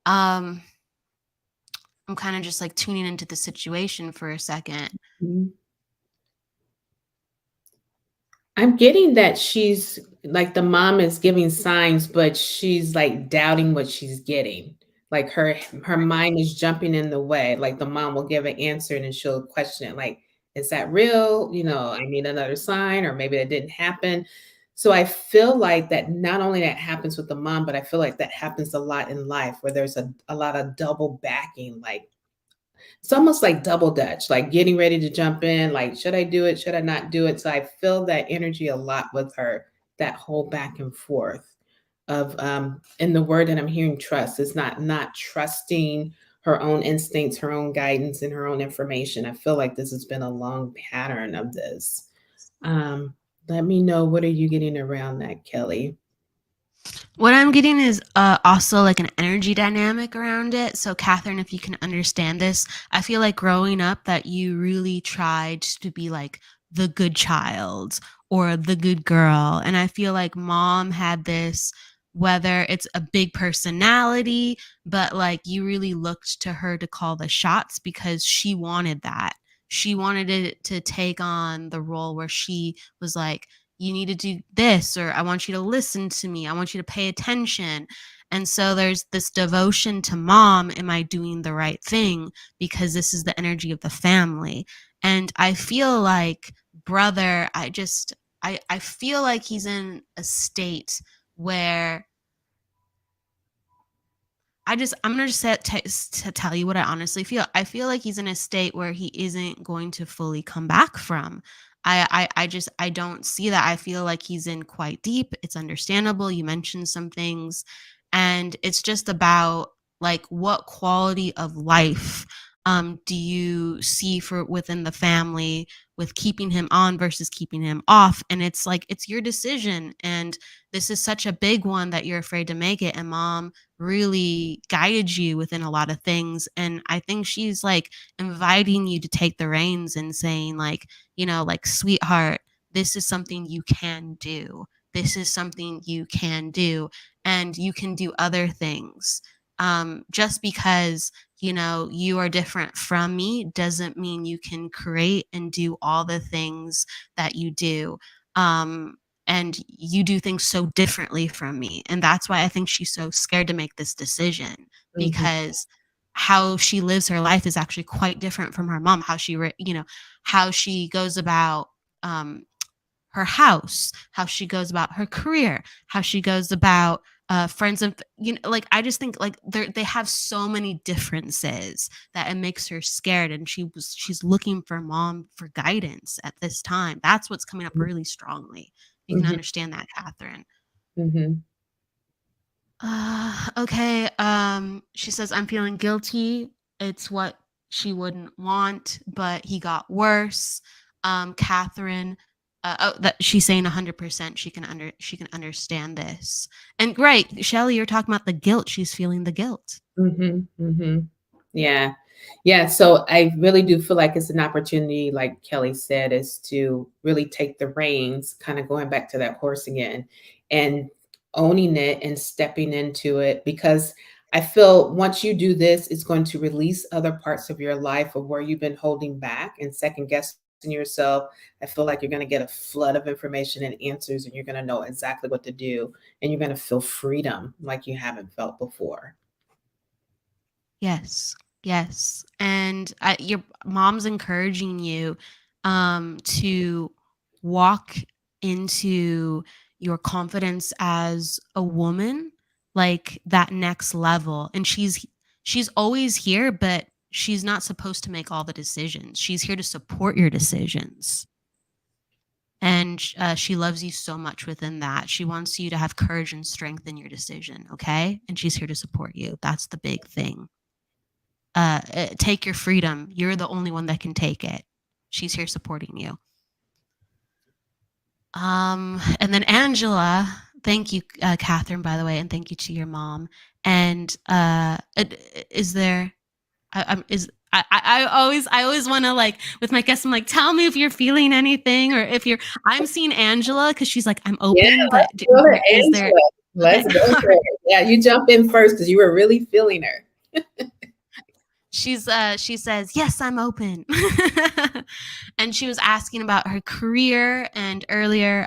Um, I'm kind of just like tuning into the situation for a second. Mhm. I'm getting that she's like the mom is giving signs, but she's like doubting what she's getting. Like her mind is jumping in the way. Like the mom will give an answer and then she'll question it. Like, is that real? I need another sign, or maybe that didn't happen. So I feel like that not only that happens with the mom, but I feel like that happens a lot in life where there's a lot of double backing. Like it's almost like double dutch, like getting ready to jump in, like, should I do it? Should I not do it? So I feel that energy a lot with her, that whole back and forth of and the word that I'm hearing trust is not trusting her own instincts, her own guidance, and her own information. I feel like this has been a long pattern of this. Um, Let me know, what are you getting around that, Kelly? What I'm getting is also like an energy dynamic around it. So, Catherine, if you can understand this, I feel like growing up that you really tried to be like the good child or the good girl. And I feel like mom had this, whether it's a big personality, but like you really looked to her to call the shots because she wanted that. She wanted it to take on the role where she was like, you need to do this, or I want you to listen to me, I want you to pay attention. And so there's this devotion to mom, am I doing the right thing, because this is the energy of the family. And I feel like brother, I feel like he's in a state where I'm gonna just to tell you what I honestly feel. I feel like he's in a state where he isn't going to fully come back from. I don't see that. I feel like he's in quite deep. It's understandable. You mentioned some things, and it's just about like what quality of life do you see for within the family with keeping him on versus keeping him off. And it's like it's your decision, and this is such a big one that you're afraid to make it. And mom really guided you within a lot of things, and I think she's like inviting you to take the reins and saying like, like, sweetheart, this is something you can do, this is something you can do, and you can do other things. Just because you are different from me doesn't mean you can create and do all the things that you do. And you do things so differently from me, and that's why I think she's so scared to make this decision, Mhm, because how she lives her life is actually quite different from her mom. How she goes about um her house, how she goes about her career, how she goes about friends, and like I just think like they have so many differences that it makes her scared, and she's looking for mom for guidance at this time. That's what's coming up really strongly. You can mhm, understand that, Catherine. mhm, Okay. She says, I'm feeling guilty. It's what she wouldn't want, but he got worse. Catherine, that she's saying 100% she can understand this. And great, Shelley, you're talking about the guilt. She's feeling the guilt. mhm, mhm. Yeah. Yeah, so I really do feel like it's an opportunity, like Kelly said, is to really take the reins, kind of going back to that horse again, and owning it and stepping into it. Because I feel once you do this, it's going to release other parts of your life of where you've been holding back and second guessing yourself. I feel like you're going to get a flood of information and answers, and you're going to know exactly what to do, and you're going to feel freedom like you haven't felt before. Yes. Yes. And your mom's encouraging you to walk into your confidence as a woman, like that next level. And she's always here, but she's not supposed to make all the decisions. She's here to support your decisions. And she loves you so much within that. She wants you to have courage and strength in your decision, okay? And she's here to support you. That's the big thing. Take your freedom. You're the only one that can take it. She's here supporting you. And then Angela, thank you, Catherine, by the way, and thank you to your mom. And is there? Is I always want to, like, with my guests, I'm like, tell me if you're feeling anything, or if you're. I'm seeing Angela because she's like, I'm Yeah, open, but let's go to is there? Angela. Okay, Let's go all for right. it. Yeah, you jump in first because you were really feeling her. she says, yes, I'm open. And she was asking about her career, and earlier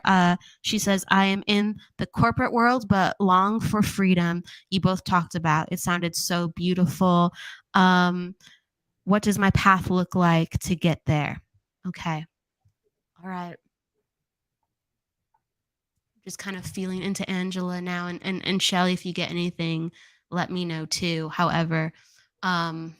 she says, I am in the corporate world but long for freedom. You both talked about it. Sounded so beautiful. What does my path look like to get there? Okay. All right. Just kind of feeling into Angela now, and Shelley, if you get anything, let me know too. However, um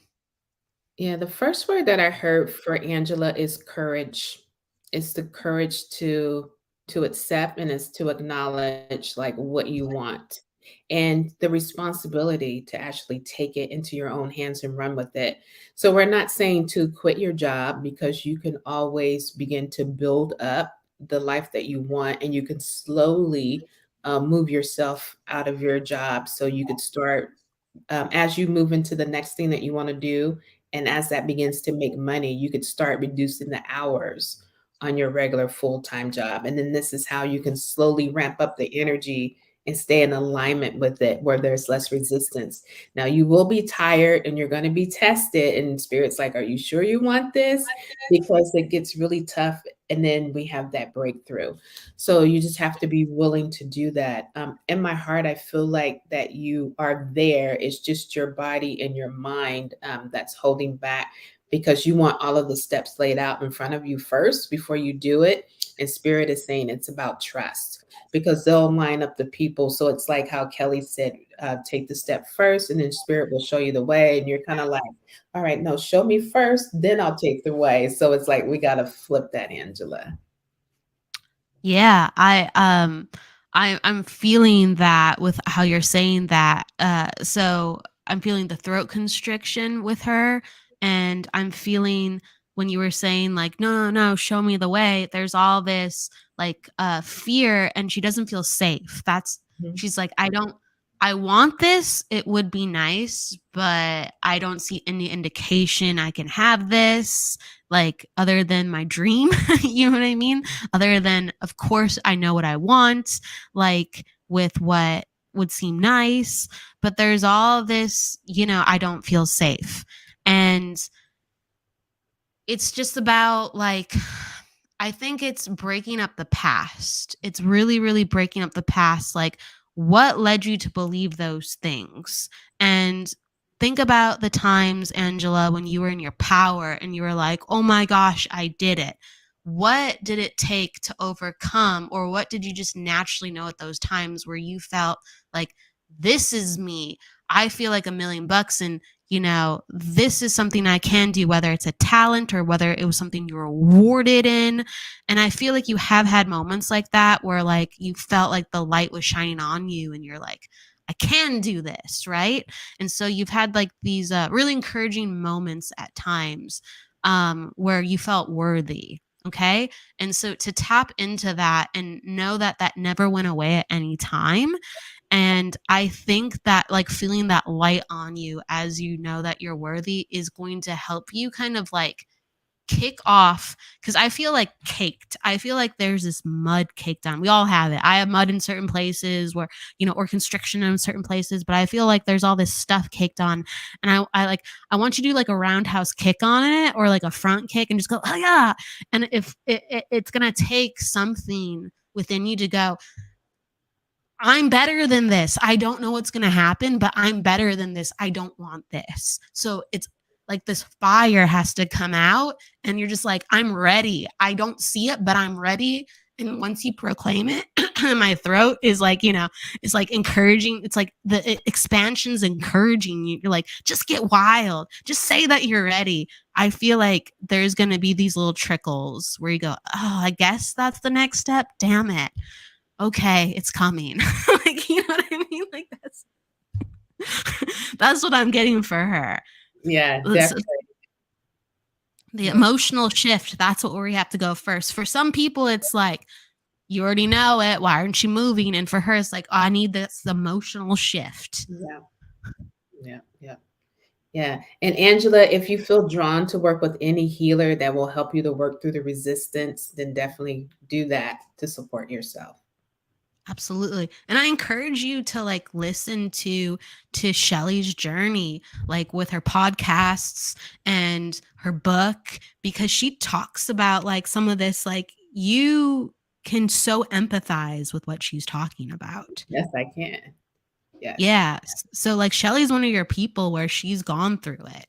Yeah, the first word that I heard for Angela is courage. It's the courage to accept and is to acknowledge like what you want and the responsibility to actually take it into your own hands and run with it. So we're not saying to quit your job because you can always begin to build up the life that you want and you can slowly move yourself out of your job so you could start as you move into the next thing that you want to do, and as that begins to make money, you could start reducing the hours on your regular full time job. And then this is how you can slowly ramp up the energy and stay in alignment with it where there's less resistance. Now, you will be tired and you're going to be tested, and spirit's like, are you sure you want this? Because it gets really tough. And then we have that breakthrough. So you just have to be willing to do that. In my heart, I feel like that you are there. It's just your body and your mind that's holding back because you want all of the steps laid out in front of you first before you do it. And spirit is saying it's about trust because they'll line up the people. So it's like how Kelly said, take the step first, and then spirit will show you the way. And you're kind of like, all right, no, show me first, then I'll take the way. So it's like we got to flip that, Angela. Yeah, I'm feeling that with how you're saying that. So I'm feeling the throat constriction with her, and I'm feeling when you were saying like, no, no, no, show me the way. There's all this like fear, and she doesn't feel safe. That's Mhm. she's like, I want this. It would be nice, but I don't see any indication I can have this, like other than my dream. You know what I mean? Other than, of course, I know what I want, like with what would seem nice, but there's all this, I don't feel safe. And it's just about like, I think it's breaking up the past. It's really, really breaking up the past. Like, what led you to believe those things? And think about the times, Angela, when you were in your power and you were like, oh my gosh, I did it. What did it take to overcome, or what did you just naturally know at those times where you felt like, this is me? I feel like $1,000,000, and this is something I can do, whether it's a talent or whether it was something you were awarded in. And I feel like you have had moments like that where like you felt like the light was shining on you and you're like, I can do this, right? And so you've had like these really encouraging moments at times where you felt worthy. Okay. And so to tap into that and know that that never went away at any time. And I think that like feeling that light on you as you know that you're worthy is going to help you kind of like kick off, because I feel like caked. I feel like there's this mud caked on. We all have it. I have mud in certain places where, or constriction in certain places, but I feel like there's all this stuff caked on. And I want you to do like a roundhouse kick on it or like a front kick and just go, oh yeah. And if it's going to take something within you to go, I'm better than this. I don't know what's going to happen, but I'm better than this. I don't want this. So it's like this fire has to come out, and you're just like, I'm ready. I don't see it, but I'm ready. And once you proclaim it, my throat is like, it's like encouraging. It's like the expansion's encouraging you. You're like, just get wild. Just say that you're ready. I feel like there's going to be these little trickles where you go, oh, I guess that's the next step. Damn it. Okay, it's coming. Like, you know what I mean? Like that's what I'm getting for her. Yeah, definitely. The emotional shift, that's what we have to go first. For some people, it's like, you already know it. Why aren't you moving? And for her, it's like, oh, I need this emotional shift. Yeah. Yeah. Yeah. Yeah. And Angela, if you feel drawn to work with any healer that will help you to work through the resistance, then definitely do that to support yourself. Absolutely. And I encourage you to like listen to Shelley's journey, like with her podcasts and her book, because she talks about like some of this, like you can so empathize with what she's talking about. Yes, I can. Yes. Yeah. So like Shelley's one of your people where she's gone through it.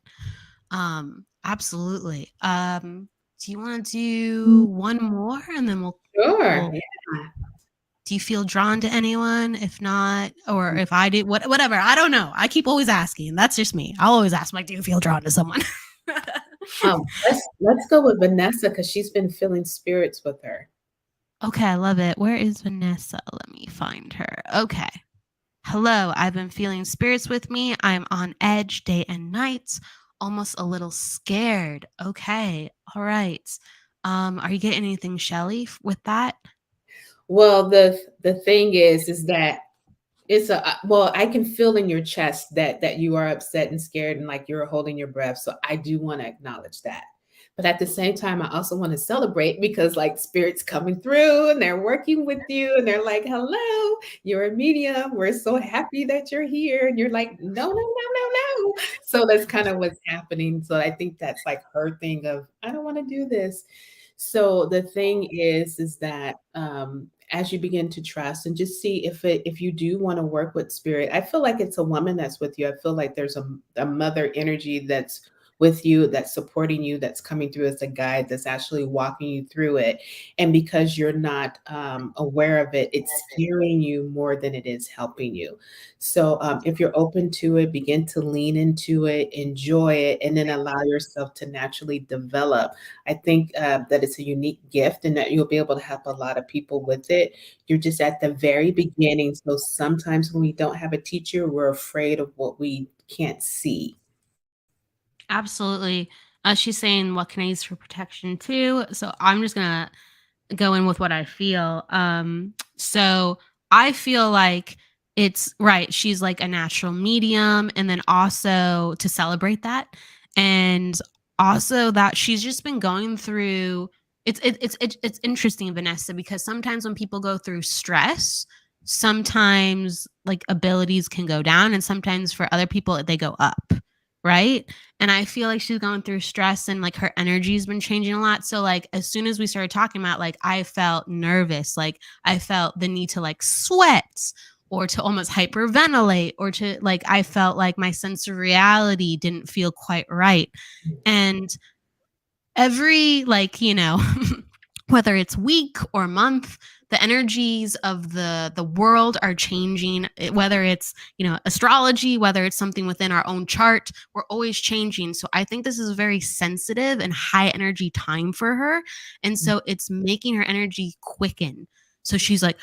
Absolutely. Do you want to do one more and then Sure. we'll Yeah. do you feel drawn to anyone? If not, or if I do, whatever. I don't know. I keep always asking. That's just me. I'll always ask, like, do you feel drawn to someone? Let's go with Vanessa because she's been feeling spirits with her. Okay, I love it. Where is Vanessa? Let me find her. Okay. Hello, I've been feeling spirits with me. I'm on edge day and night, almost a little scared. Okay. All right. Are you getting anything, Shelley, with that? Well, the thing is that it's well, I can feel in your chest that you are upset and scared and like you're holding your breath. So I do want to acknowledge that. But at the same time, I also want to celebrate because like spirits coming through and they're working with you and they're like, hello, you're a medium. We're so happy that you're here. And you're like, no, no, no, no, no. So that's kind of what's happening. So I think that's like her thing of, I don't want to do this. So the thing is that as you begin to trust and just see if you do want to work with spirit, I feel like it's a woman that's with you. I feel like there's a mother energy that's with you, that's supporting you, that's coming through as a guide, that's actually walking you through it. And because you're not aware of it, it's scaring you more than it is helping you. So if you're open to it, begin to lean into it, enjoy it, and then allow yourself to naturally develop. I think that it's a unique gift and that you'll be able to help a lot of people with it. You're just at the very beginning. So sometimes when we don't have a teacher, we're afraid of what we can't see. Absolutely. She's saying, what can I use for protection too? So I'm just going to go in with what I feel. So I feel like it's right. She's like a natural medium. And then also to celebrate that. And also that she's just been going through it's interesting, Vanessa, because sometimes when people go through stress, sometimes like abilities can go down and sometimes for other people they go up. Right. And I feel like she's going through stress and like her energy's been changing a lot. So like as soon as we started talking about like I felt nervous, like I felt the need to like sweat or to almost hyperventilate or to like I felt like my sense of reality didn't feel quite right. And every like, whether it's week or month, the energies of the world are changing, whether it's astrology, whether it's something within our own chart, we're always changing. So I think this is a very sensitive and high energy time for her, and so it's making her energy quicken. So she's like,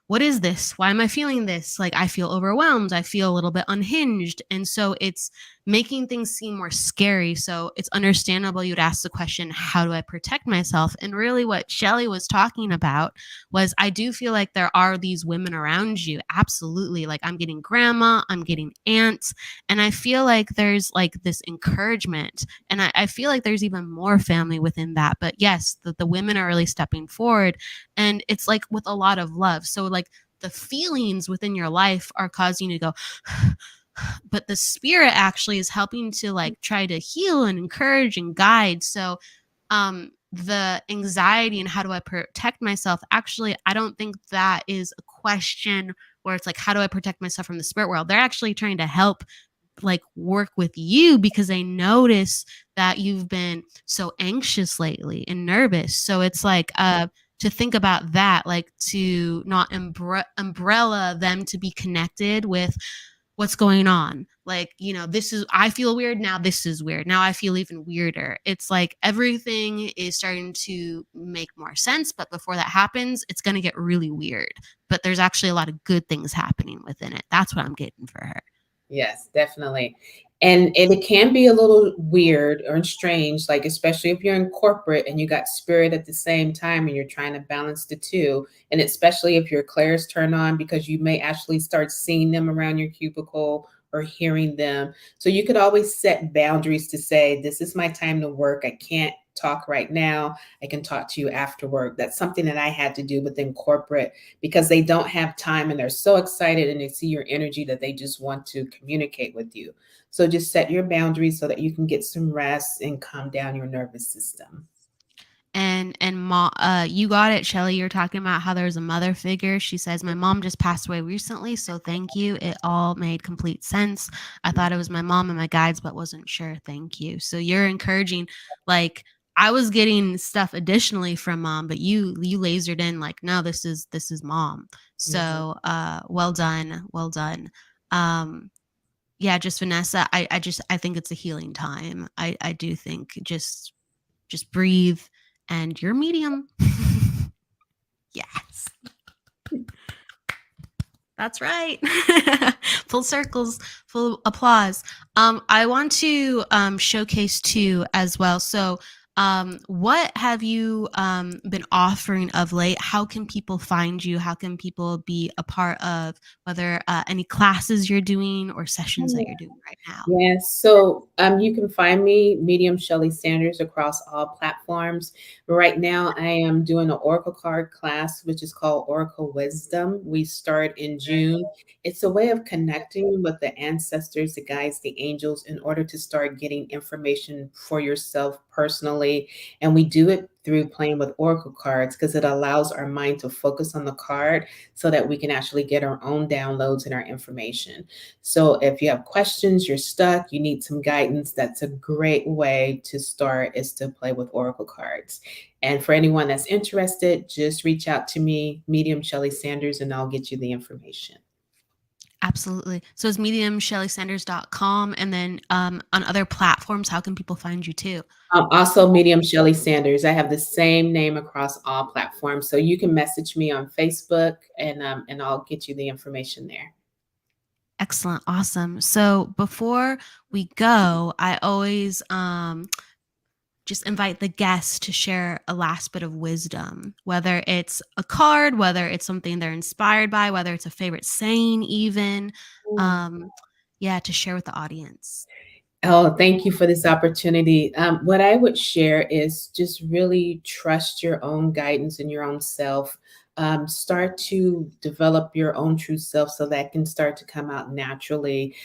what is this? Why am I feeling this? Like, I feel overwhelmed. I feel a little bit unhinged. And so it's making things seem more scary. So it's understandable you'd ask the question, how do I protect myself? And really what Shelley was talking about was, I do feel like there are these women around you. Absolutely. Like I'm getting grandma, I'm getting aunts. And I feel like there's like this encouragement. And I feel like there's even more family within that. But yes, the women are really stepping forward. And it's like with a lot of love. So like the feelings within your life are causing you to go, but the spirit actually is helping to like try to heal and encourage and guide. So the anxiety and how do I protect myself, actually I don't think that is a question where it's like, how do I protect myself from the spirit world? They're actually trying to help like work with you because they notice that you've been so anxious lately and nervous. So it's like to think about that, like to not umbrella them to be connected with what's going on. Like, this is, I feel weird. Now this is weird. Now I feel even weirder. It's like everything is starting to make more sense. But before that happens, it's going to get really weird. But there's actually a lot of good things happening within it. That's what I'm getting for her. Yes, definitely. And it can be a little weird or strange, like especially if you're in corporate and you got spirit at the same time and you're trying to balance the two. And especially if your clairs turn on because you may actually start seeing them around your cubicle or hearing them. So you could always set boundaries to say, this is my time to work. I can't talk right now. I can talk to you after work. That's something that I had to do within corporate because they don't have time and they're so excited and they see your energy that they just want to communicate with you. So just set your boundaries so that you can get some rest and calm down your nervous system. And you got it, Shelley. You're talking about how there's a mother figure. She says, my mom just passed away recently, so thank you. It all made complete sense. I thought it was my mom and my guides, but wasn't sure. Thank you. So you're encouraging, like, I was getting stuff additionally from mom, but you lasered in like, no, this is mom. So well done. Well done. Yeah, just Vanessa, I think it's a healing time. I do think just breathe, and you're medium. Yes. That's right. Full circles, full applause. I want to showcase too as well. So what have you been offering of late? How can people find you? How can people be a part of whether any classes you're doing or sessions that you're doing right now? Yes. So you can find me, Medium Shelley Sanders, across all platforms. Right now, I am doing an Oracle card class, which is called Oracle Wisdom. We start in June. It's a way of connecting with the ancestors, the guides, the angels, in order to start getting information for yourself personally. And we do it through playing with Oracle cards because it allows our mind to focus on the card so that we can actually get our own downloads and our information. So if you have questions, you're stuck, you need some guidance, that's a great way to start, is to play with Oracle cards. And for anyone that's interested, just reach out to me, Medium Shelley Sanders, and I'll get you the information. Absolutely. So it's mediumshelleysanders.com. And then on other platforms, how can people find you too? Also, Medium Shelley Sanders. I have the same name across all platforms. So you can message me on Facebook and I'll get you the information there. Excellent. Awesome. So before we go, I always just invite the guests to share a last bit of wisdom, whether it's a card, whether it's something they're inspired by, whether it's a favorite saying even, to share with the audience. Oh, thank you for this opportunity. What I would share is just really trust your own guidance and your own self. Start to develop your own true self so that can start to come out naturally,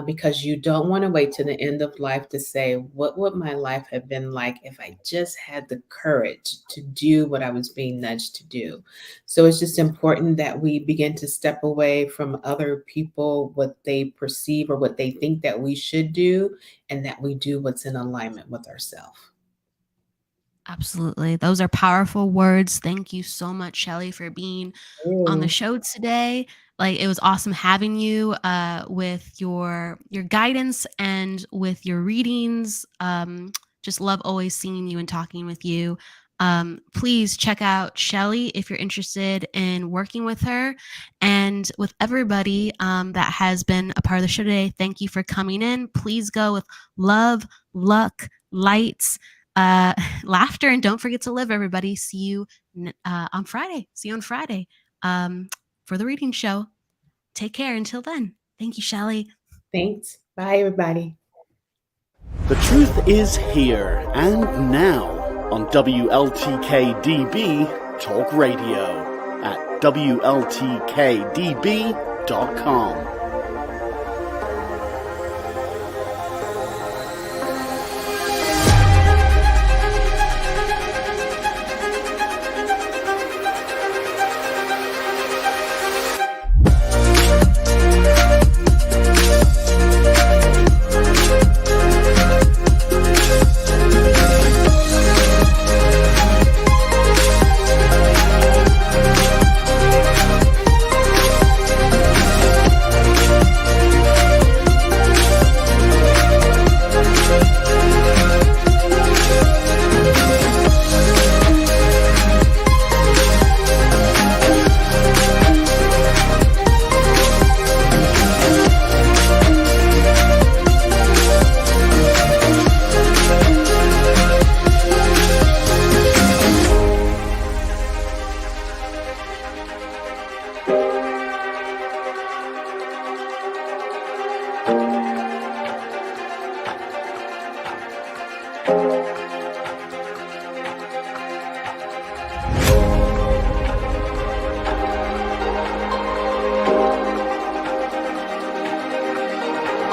because you don't want to wait to the end of life to say, what would my life have been like if I just had the courage to do what I was being nudged to do? So it's just important that we begin to step away from other people, what they perceive or what they think that we should do, and that we do what's in alignment with ourselves. Absolutely. Those are powerful words. Thank you so much, Shelley, for being on the show today. Like, it was awesome having you with your guidance and with your readings. Just love always seeing you and talking with you. Please check out Shelley if you're interested in working with her, and with everybody that has been a part of the show today. Thank you for coming in. Please go with love, luck, lights, laughter, and don't forget to live, everybody. See you on Friday. For the reading show. Take care until then. Thank you, Shelley. Thanks. Bye, everybody. The truth is here and now on WLTK-DB Talk Radio at WLTK-DB.com.